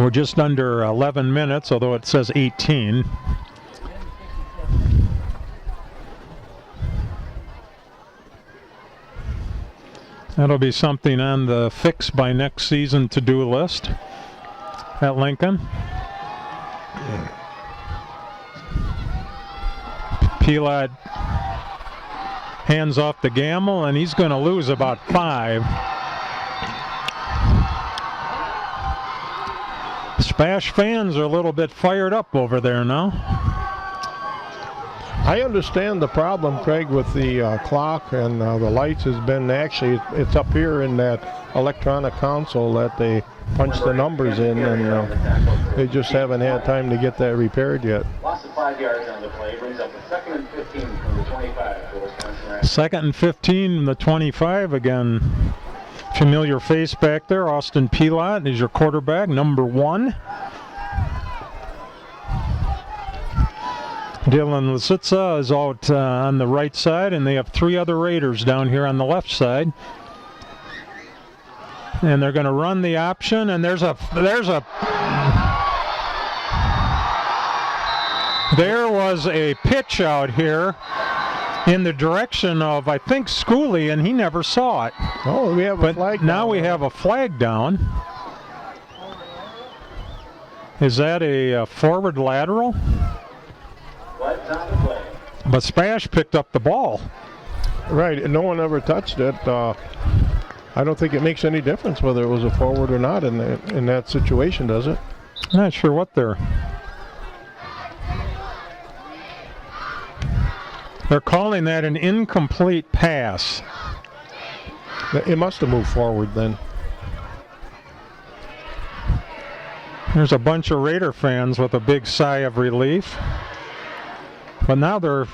we're just under 11 minutes, although it says 18. That'll be something on the fix by next season to-do list at Lincoln. Pilat hands off to Gamble, and he's going to lose about 5. SPASH fans are a little bit fired up over there now. I understand the problem, Craig, with the clock and the lights has been actually, it's up here in that electronic console that they punch the numbers in, and they just haven't had time to get that repaired yet. Loss of 5 yards on the play brings up a 2nd and 15 from the 25 for Wisconsin Rapids. 2nd and 15 from the 25 again. Familiar face back there, Austin Pilat is your quarterback, number 1. Dylan Lisitsa is out on the right side, and they have 3 other Raiders down here on the left side. And they're going to run the option, and there was a pitch out here in the direction of, I think, Schooley, and he never saw it. Oh, we have a flag down. Now we have a flag down. Is that a forward lateral? Flags on the play. But SPASH picked up the ball. Right, and no one ever touched it. I don't think it makes any difference whether it was a forward or not in that situation, does it? Not sure what they're calling that an incomplete pass. It must have moved forward then. There's a bunch of Raider fans with a big sigh of relief. But now they're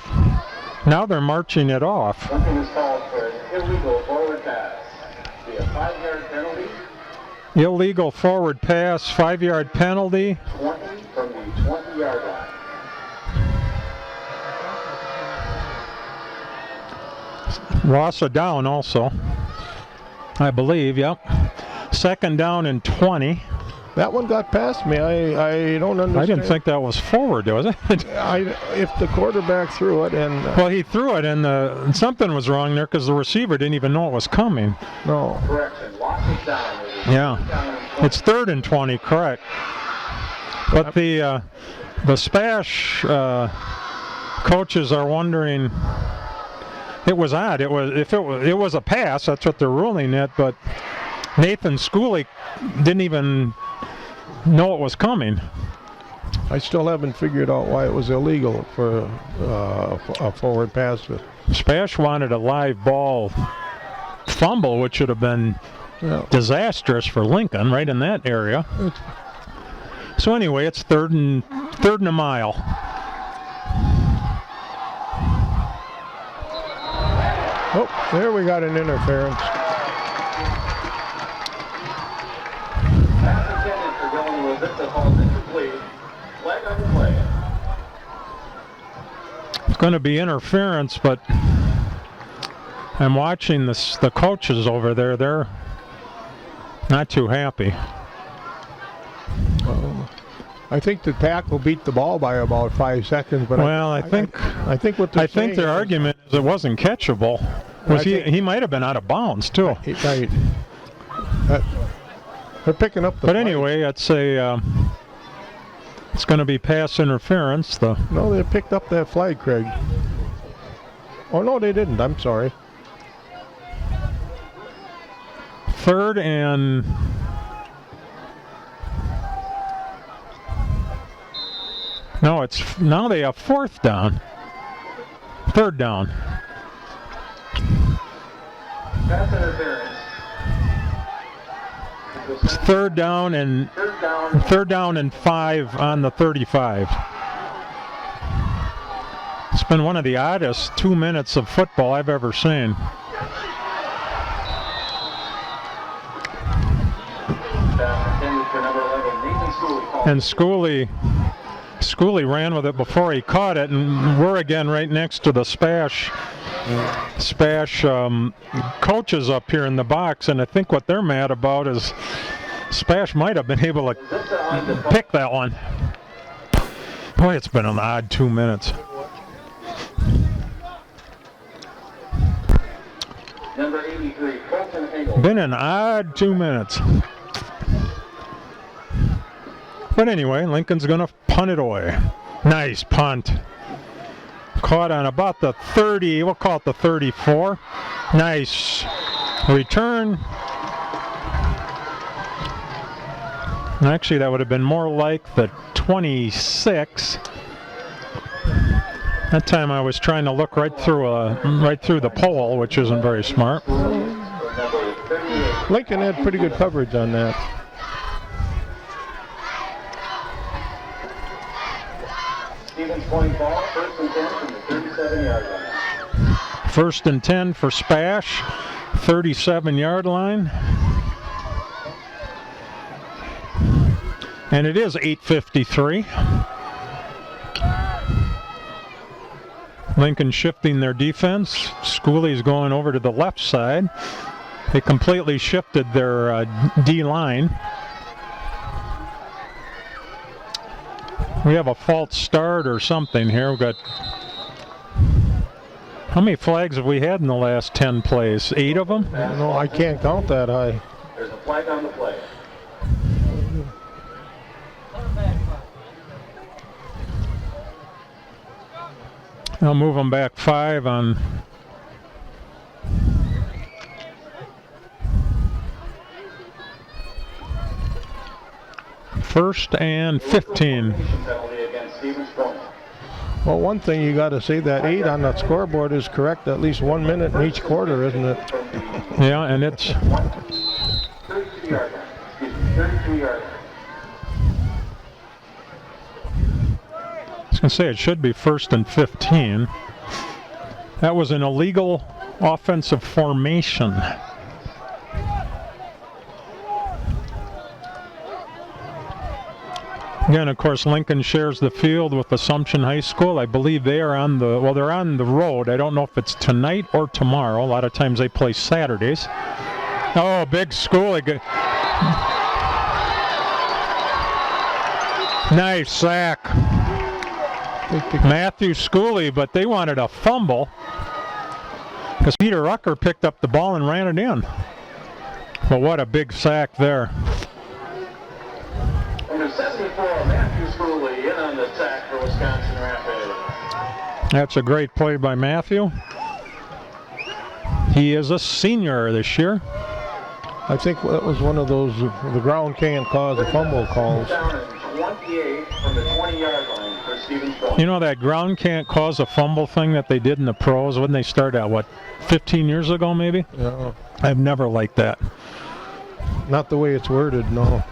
marching it off. Something is called for an illegal forward pass. Be a 5-yard penalty. Illegal forward pass, 5-yard penalty. 20 from the 20-yard line. Loss of down also, I believe, yep. 2nd down and 20. That one got past me. I don't understand. I didn't think that was forward, was it? If the quarterback threw it and... Well, he threw it and something was wrong there because the receiver didn't even know it was coming. No. Correction. Loss of down. Yeah. It's 3rd and 20, correct. But the SPASH coaches are wondering... It was odd. It was a pass. That's what they're ruling it. But Nathan Schooley didn't even know it was coming. I still haven't figured out why it was illegal for a forward pass. SPASH wanted a live ball fumble, which should have been disastrous for Lincoln, right in that area. So anyway, it's third and a mile. Oh, there we got an interference. Pass intended for Dylan was it. The ball's incomplete. Flag on the play. It's going to be interference, but I'm watching the coaches over there. They're not too happy. I think the tackle beat the ball by about 5 seconds. But well, I think their argument is it wasn't catchable. He might have been out of bounds too. Right. They're picking up the. But anyway, it's going to be pass interference. No, they picked up that flag, Craig. Oh no, they didn't. I'm sorry. 3rd and. No, now they have 4th down. 3rd down. Pass interference. It's 3rd down and 5 on the 35. It's been one of the oddest 2 minutes of football I've ever seen. Pass intended for number 11, Nathan Schooley. And Schooley ran with it before he caught it, and we're again right next to the SPASH coaches up here in the box, and I think what they're mad about is SPASH might have been able to pick that one. Boy, it's been an odd 2 minutes. Number 83, Colton Engel. Been an odd 2 minutes. But anyway, Lincoln's going to punt it away. Nice punt. Caught on about the 30, we'll call it the 34. Nice return. Actually, that would have been more like the 26. That time I was trying to look right through the pole, which isn't very smart. Lincoln had pretty good coverage on that. Stevens point ball, 1st and 10 from the 37-yard line. 1st and 10 for SPASH, 37-yard line. And it is 8:53. Lincoln shifting their defense. Schooley's going over to the left side. They completely shifted their D-line. We have a false start or something here. We've got, how many flags have we had in the last 10 plays? 8 of them? No, I can't count that high. There's a flag on the play. I'll move them back 5 on. First and 15. Well, one thing you got to say, that 8 on that scoreboard is correct. At least 1 minute in each quarter, isn't it? Yeah, and it's 32 yard line. Excuse me, 32 yard line. I was going to say it should be first and 15. That was an illegal offensive formation. Again, of course, Lincoln shares the field with Assumption High School. I believe they are on the, well, they're on the road. I don't know if it's tonight or tomorrow. A lot of times they play Saturdays. Oh, big school. Nice sack. Matthew Schooley, but they wanted a fumble because Peter Rucker picked up the ball and ran it in. But what a big sack there. Number 74, Matthew Schooley, in on the sack for Wisconsin Rapids. That's a great play by Matthew. He is a senior this year. I think that was one of those, the ground can't cause a fumble calls. Down at 28 from the 20-yard line for Stevens Point. You know that ground can't cause a fumble thing that they did in the pros when they started out, what, 15 years ago maybe? Yeah. I've never liked that. Not the way it's worded, no.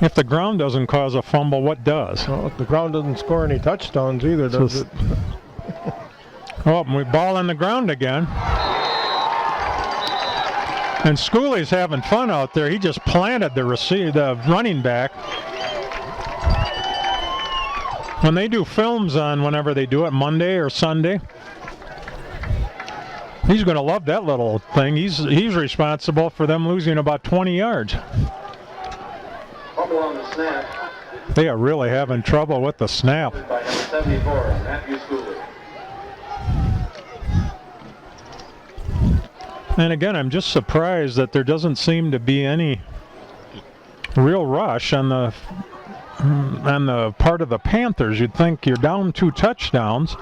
If the ground doesn't cause a fumble, what does? Well, the ground doesn't score any touchdowns either, does it? Oh, we ball on the ground again. And Schooley's having fun out there. He just planted the running back. When they do films on whenever they do it, Monday or Sunday, he's going to love that little thing. He's responsible for them losing about 20 yards. Fumble on the snap. They are really having trouble with the snap. By number 74, Matthew Schooley. And again, I'm just surprised that there doesn't seem to be any real rush on the part of the Panthers. You'd think you're down 2 touchdowns.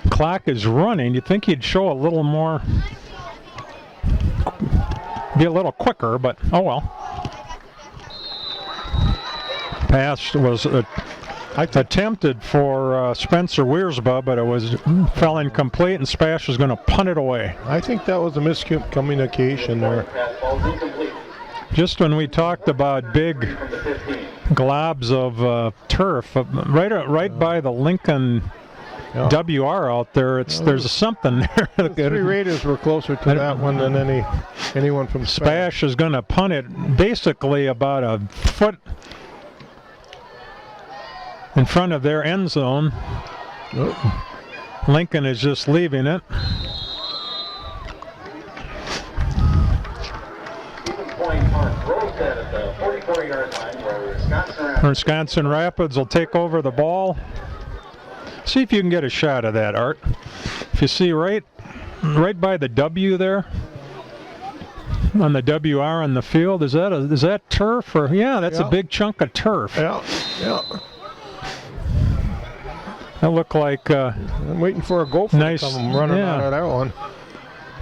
Clock is running. You'd think he'd show a little more, be a little quicker, but oh well. Pass was attempted for Spencer Wiersba, but it fell incomplete, and SPASH was going to punt it away. I think that was a miscommunication there. Pass ball's incomplete. Just when we talked about big From the 15. globs of turf, right by the Lincoln Yeah. WR out there, there's something there. The 3 Raiders were closer to that one than anyone from SPASH is going to punt it basically about a foot in front of their end zone. Oh. Lincoln is just leaving it. Point punt. Throws that at the 44-yard line where Wisconsin Rapids will take over the ball. See if you can get a shot of that, Art. If you see right by the W there, on the WR on the field, is that turf or yeah? That's a big chunk of turf. Yeah, yeah. That looked like I'm waiting for a gopher nice, to come running out of that one.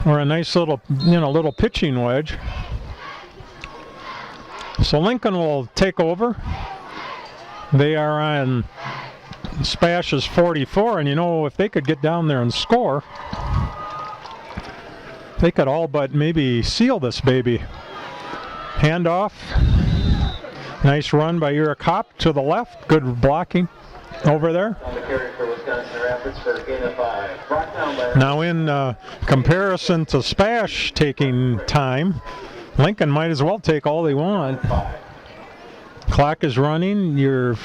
Or a nice little pitching wedge. So Lincoln will take over. They are on SPASH's 44, and if they could get down there and score, they could all but maybe seal this baby. Handoff. Nice run by Eric Hopp to the left. Good blocking over there. on the carry for Wisconsin Rapids for a gain of 5. Brought down by Now in comparison to SPASH taking time, Lincoln might as well take all they want. 5. Clock is running. You're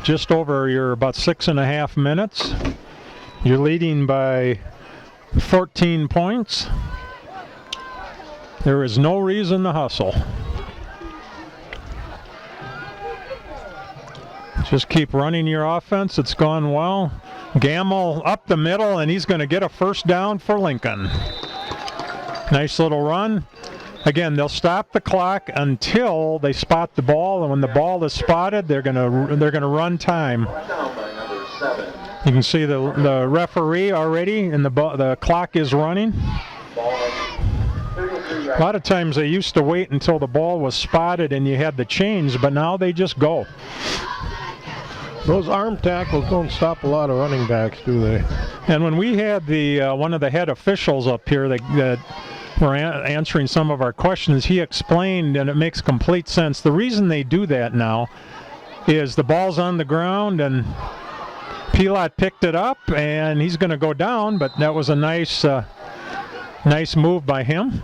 just over about 6.5 minutes. You're leading by 14 points. There is no reason to hustle. Just keep running your offense. It's gone well. Gamble up the middle, and he's going to get a first down for Lincoln. Nice little run. Again, they'll stop the clock until they spot the ball, and when the ball is spotted, they're going to run time. Brought down by number 7. You can see the referee already, and the clock is running. A lot of times they used to wait until the ball was spotted and you had the change, but now they just go. Those arm tackles don't stop a lot of running backs, do they? And when we had the one of the head officials up here that were answering some of our questions, he explained, and it makes complete sense, the reason they do that now is the ball's on the ground and Pilot picked it up and he's going to go down, but that was a nice move by him.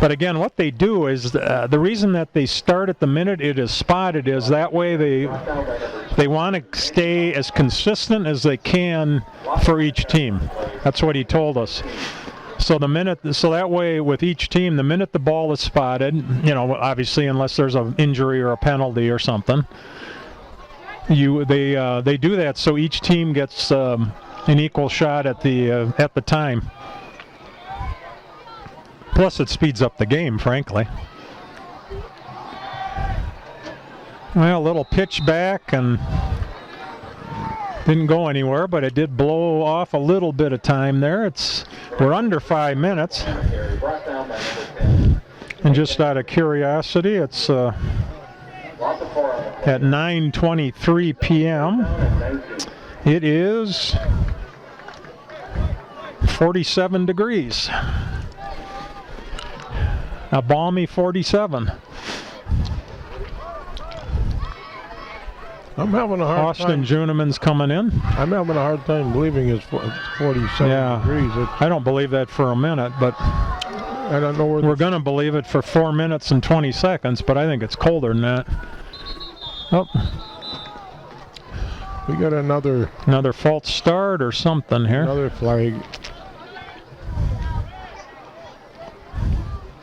But again, what they do is the reason that they start at the minute it is spotted is that way they want to stay as consistent as they can for each team. That's what he told us. So that way with each team, the minute the ball is spotted, you know, obviously unless there's an injury or a penalty or something, they do that so each team gets an equal shot at the time. Plus, it speeds up the game, frankly. Well, a little pitch back and didn't go anywhere, but it did blow off a little bit of time there. We're under 5 minutes. And just out of curiosity, it's at 9:23 p.m. It is 47 degrees. A balmy 47. I'm having a hard Austin time. Juneman's coming in. I'm having a hard time believing it's 47 degrees. I don't believe that for a minute, but I don't know where we're going to believe it for 4 minutes and 20 seconds, but I think it's colder than that. Oh, we got another false start or something here. Another flag.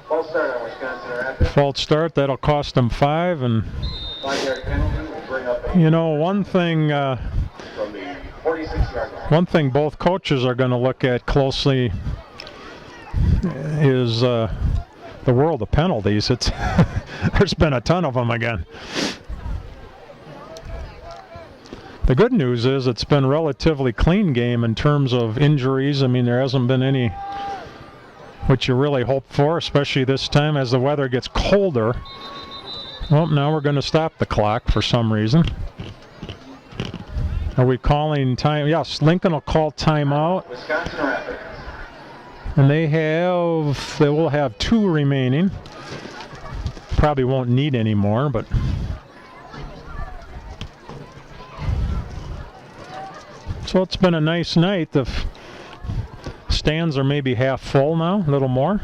False start on Wisconsin Rapids. False start, that'll cost them 5. And 5-yard penalty will bring up a you know, one thing from the 46-yard line. one thing both coaches are going to look at closely is the world of penalties. It's there's been a ton of them again. The good news is it's been a relatively clean game in terms of injuries. I mean, there hasn't been any, which you really hope for, especially this time as the weather gets colder. Well, now we're going to stop the clock for some reason. Are we calling time? Yes, Lincoln will call timeout. Wisconsin Rapids. And they will have 2 remaining. Probably won't need any more, but so it's been a nice night. The stands are maybe half full now, a little more.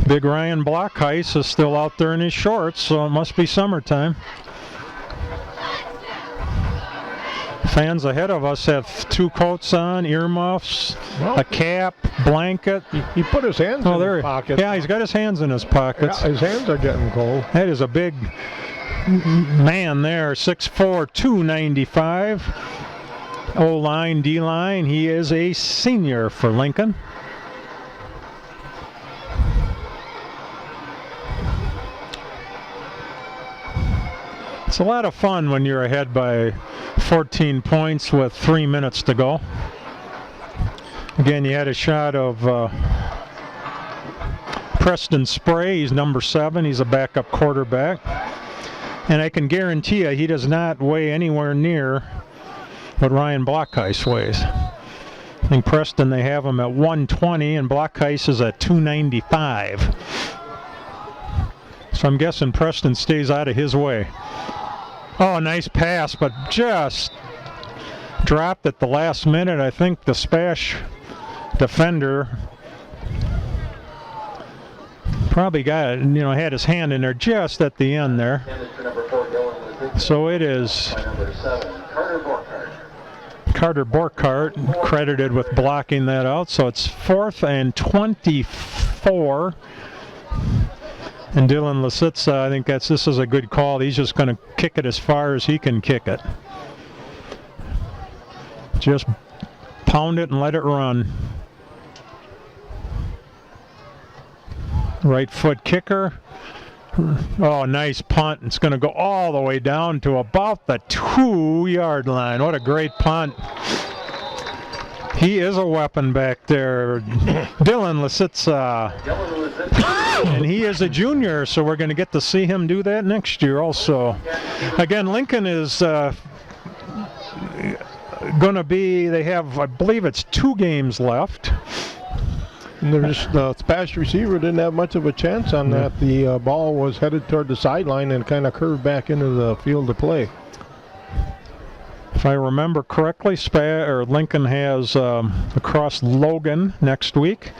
Big Ryan Blockheis is still out there in his shorts, so it must be summertime. Fans ahead of us have 2 coats on, earmuffs, a cap, blanket. He put his hands in his pocket. Yeah, he's got his hands in his pockets. Yeah, his hands are getting cold. That is a big man there, 6'4", 295. O-line, D-line. He is a senior for Lincoln. It's a lot of fun when you're ahead by 14 points with 3 minutes to go. Again, you had a shot of Preston Spray. He's number 7. He's a backup quarterback. And I can guarantee you he does not weigh anywhere near what Ryan Blockheis weighs. I think Preston, they have him at 120, and Blockheis is at 295. So I'm guessing Preston stays out of his way. Oh, nice pass, but just dropped at the last minute. I think the SPASH defender probably got, had his hand in there just at the end there. So it is Carter Borkhardt credited with blocking that out. So it's 4th and 24. And Dylan Lisitsa, I think this is a good call. He's just going to kick it as far as he can kick it. Just pound it and let it run. Right foot kicker. Oh, nice punt. It's going to go all the way down to about the 2-yard line. What a great punt. He is a weapon back there. Dylan Lisitsa. And he is a junior, so we're going to get to see him do that next year also. Again, Lincoln is going to be, they have, I believe it's 2 games left. And the SPASH receiver didn't have much of a chance on that. The ball was headed toward the sideline and kind of curved back into the field of play. If I remember correctly, Lincoln has across Logan next week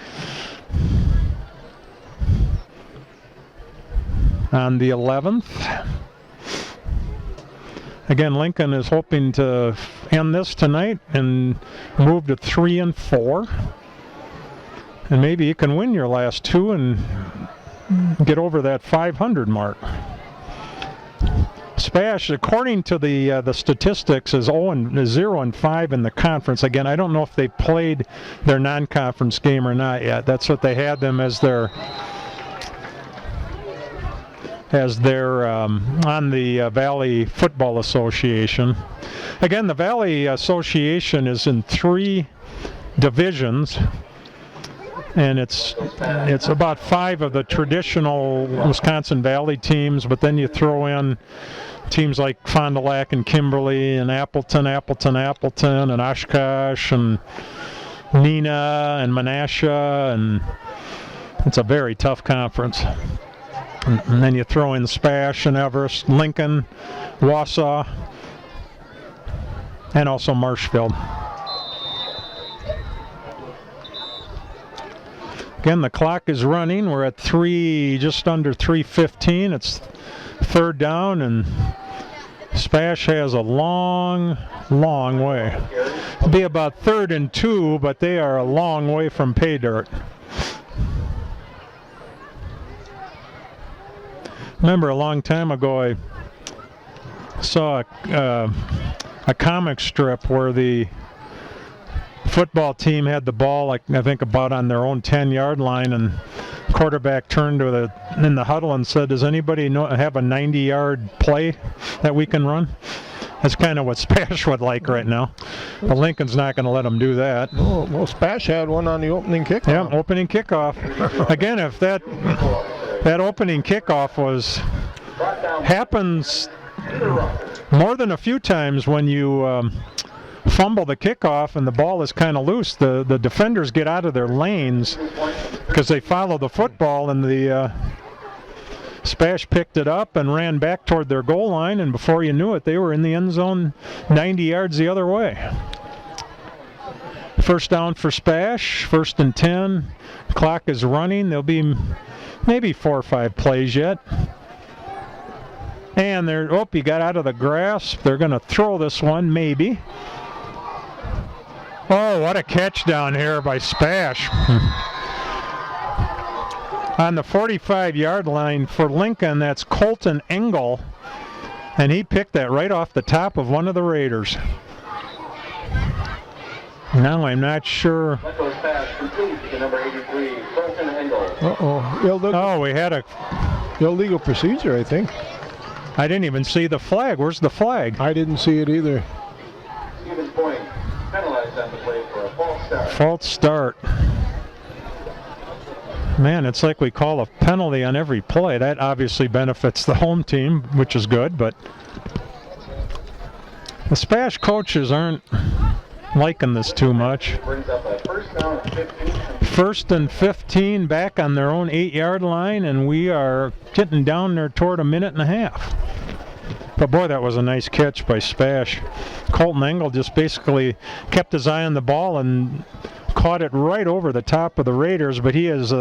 on the 11th. Again, Lincoln is hoping to end this tonight and move to 3-4. And maybe you can win your last 2 and get over that 500 mark. SPASH, according to the statistics, is 0-5 in the conference. Again, I don't know if they played their non-conference game or not yet. That's what they had them as their on the Valley Football Association. Again, the Valley Association is in 3 divisions. And it's about 5 of the traditional Wisconsin Valley teams, but then you throw in teams like Fond du Lac and Kimberly and Appleton, and Oshkosh and Neenah and Menasha, and it's a very tough conference. And then you throw in SPASH and Everest, Lincoln, Wausau, and also Marshfield. Again, the clock is running. We're at just under 3:15. It's 3rd down, and SPASH has a long way. It'll be about 3rd and 2, but they are a long way from pay dirt. Remember a long time ago, I saw a comic strip where the football team had the ball, like I think about on their own 10-yard line, and quarterback turned to in the huddle and said, "Does anybody have a 90-yard play that we can run?" That's kind of what SPASH would like right now. But Lincoln's not going to let them do that. Oh, well, SPASH had one on the opening kickoff. Yeah, opening kickoff. Again, if that opening kickoff happens more than a few times when you fumble the kickoff and the ball is kind of loose, the defenders get out of their lanes because they follow the football, and the SPASH picked it up and ran back toward their goal line, and before you knew it, they were in the end zone 90 yards the other way. 1st down for SPASH, 1st and 10. Clock is running. There'll be maybe 4 or 5 plays yet. And he got out of the grasp. They're going to throw this one, maybe. Oh, what a catch down here by SPASH. On the 45-yard line for Lincoln, that's Colton Engel, and he picked that right off the top of one of the Raiders. Now I'm not sure. Uh-oh. We had a illegal procedure, I think. I didn't even see the flag. Where's the flag? I didn't see it either. Stevens Point penalized on the play for a false start. False start. Man, it's like we call a penalty on every play. That obviously benefits the home team, which is good, but the SPASH coaches aren't liking this too much. Brings up a 1st down at 15. 1st and 15, back on their own 8-yard line, and we are getting down there toward a minute and a half. But boy, that was a nice catch by SPASH. Colton Engel just basically kept his eye on the ball and caught it right over the top of the Raiders, but he is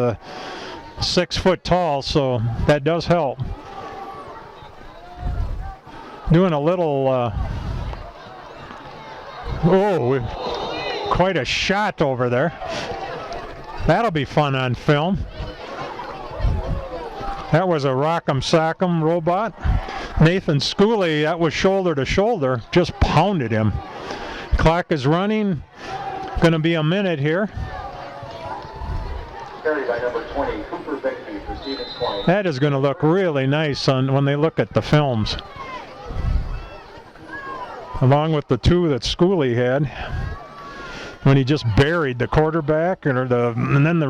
6 foot tall, so that does help. Doing a little quite a shot over there. That'll be fun on film. That was a rock'em sock'em robot. Nathan Schooley, that was shoulder to shoulder, just pounded him. Clock is running. Going to be a minute here. carried by number 20, Cooper Bixby for Stevens Point. That is going to look really nice when they look at the films. Along with the two that Schooley had, when he just buried the quarterback and then the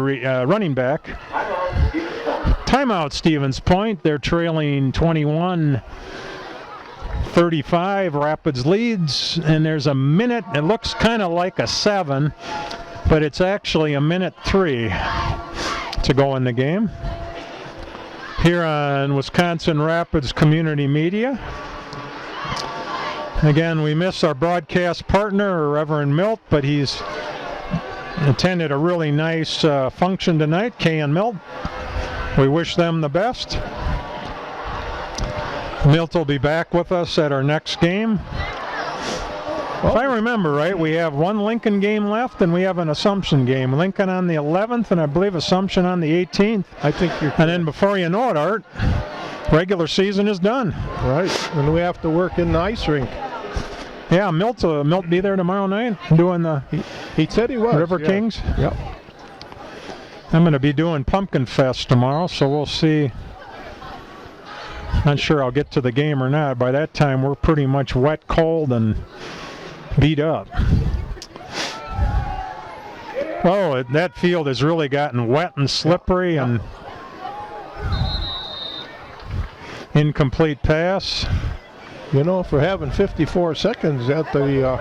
running back. Timeout, Stevens Point. They're trailing 21-35. Rapids leads, and there's a minute. It looks kind of like a 7, but it's actually a minute 3 to go in the game. Here on Wisconsin Rapids Community Media. Again, we miss our broadcast partner, Reverend Milt, but he's attended a really nice function tonight, Kay and Milt. We wish them the best. Milt will be back with us at our next game. If I remember right, we have one Lincoln game left, and we have an Assumption game. Lincoln on the 11th, and I believe Assumption on the 18th. I think you're correct. And then before you know it, Art, regular season is done. Right, and we have to work in the ice rink. Yeah, Milt be there tomorrow night doing the He said he was. River Kings. Yep. I'm going to be doing Pumpkin Fest tomorrow, so we'll see. Not sure I'll get to the game or not. By that time, we're pretty much wet, cold, and beat up. Oh, that field has really gotten wet and slippery and incomplete pass. You know, if we're having 54 seconds at the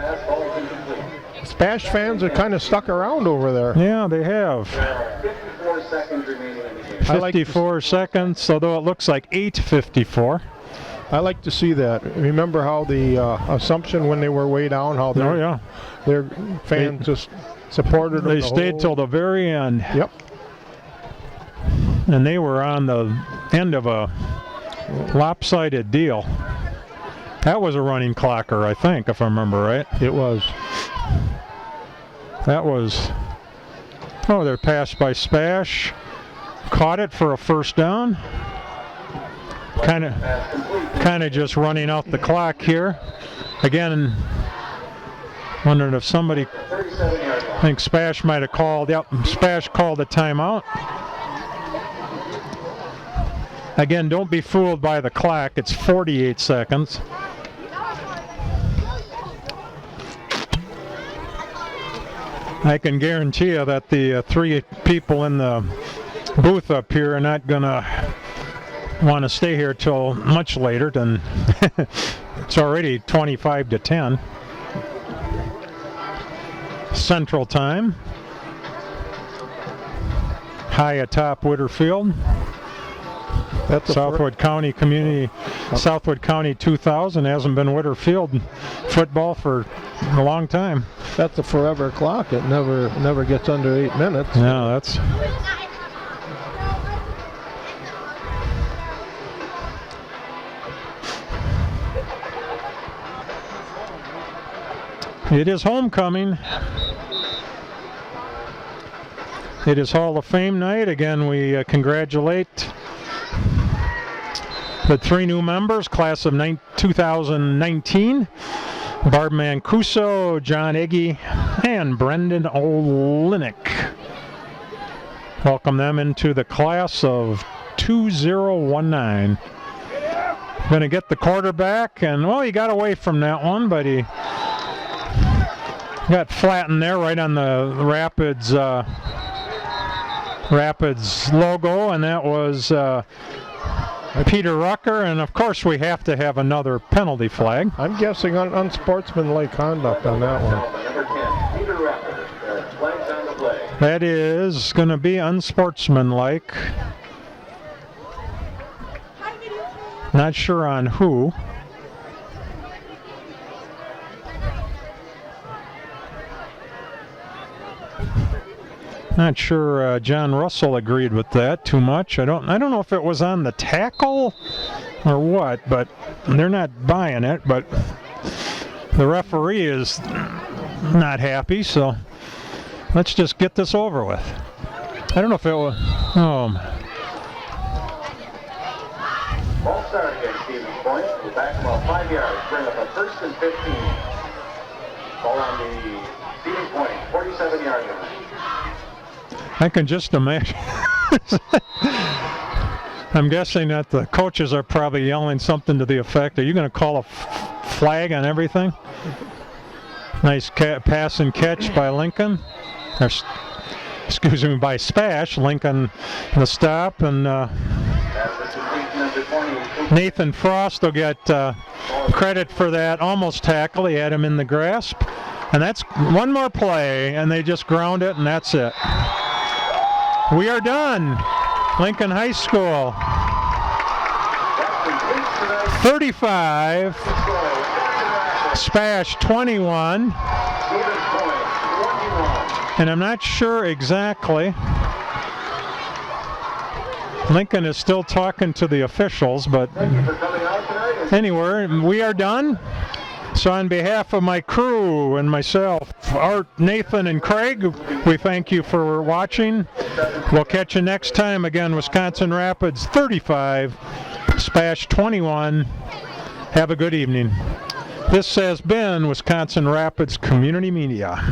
SPASH fans are kind of stuck around over there. Yeah, they have. 54 seconds remaining in the game. 54 seconds, although it looks like 8:54. I like to see that. Remember how the Assumption, when they were way down, how their fans just supported them. They stayed till the very end. Yep. And they were on the end of a lopsided deal. That was a running clocker, I think, if I remember right. It was. That was. Oh, they're passed by SPASH. Caught it for a first down. Kind of just running out the clock here. Again, wondering if somebody, I think SPASH might have called. Yep, SPASH called a timeout. Again, don't be fooled by the clock. It's 48 seconds. I can guarantee you that the 3 people in the booth up here are not going to want to stay here till much later than it's already 25 to 10 Central Time. High atop Whitterfield. That's Southwood County Community, Southwood County 2000 hasn't been Whitterfield football for a long time. That's a forever clock. It never gets under 8 minutes. No, that's. It is homecoming. It is Hall of Fame night. Again, we congratulate the 3 new members, class of 2019. Barb Mancuso, John Egge, and Brendan Olenek. Welcome them into the class of 2019. Going to get the quarterback, and well, he got away from that one, but he got flattened there right on the Rapids logo, and that was Peter Rucker, and of course we have to have another penalty flag. I'm guessing unsportsmanlike conduct on that one. Number 10, Peter Rucker. Flags on the play. That is going to be unsportsmanlike. Not sure on who. Not sure John Russell agreed with that too much. I don't know if it was on the tackle or what, but they're not buying it. But the referee is not happy, so let's just get this over with. I don't know if it was. Ball start against Stevens Point. We're back about 5 yards. Bring up a 1st and 15. Ball on the Stevens Point, 47-yard line. I can just imagine. I'm guessing that the coaches are probably yelling something to the effect, are you going to call a flag on everything? Nice pass and catch by Lincoln. Excuse me, by SPASH. Lincoln the stop, and Nathan Frost will get credit for that almost tackle. He had him in the grasp. And that's one more play, and they just ground it, and that's it. We are done. Lincoln High School 35, SPASH 21, and I'm not sure exactly. Lincoln is still talking to the officials, but anyway, we are done. So on behalf of my crew and myself, Art, Nathan, and Craig, we thank you for watching. We'll catch you next time. Again, Wisconsin Rapids 35, SPASH 21. Have a good evening. This has been Wisconsin Rapids Community Media.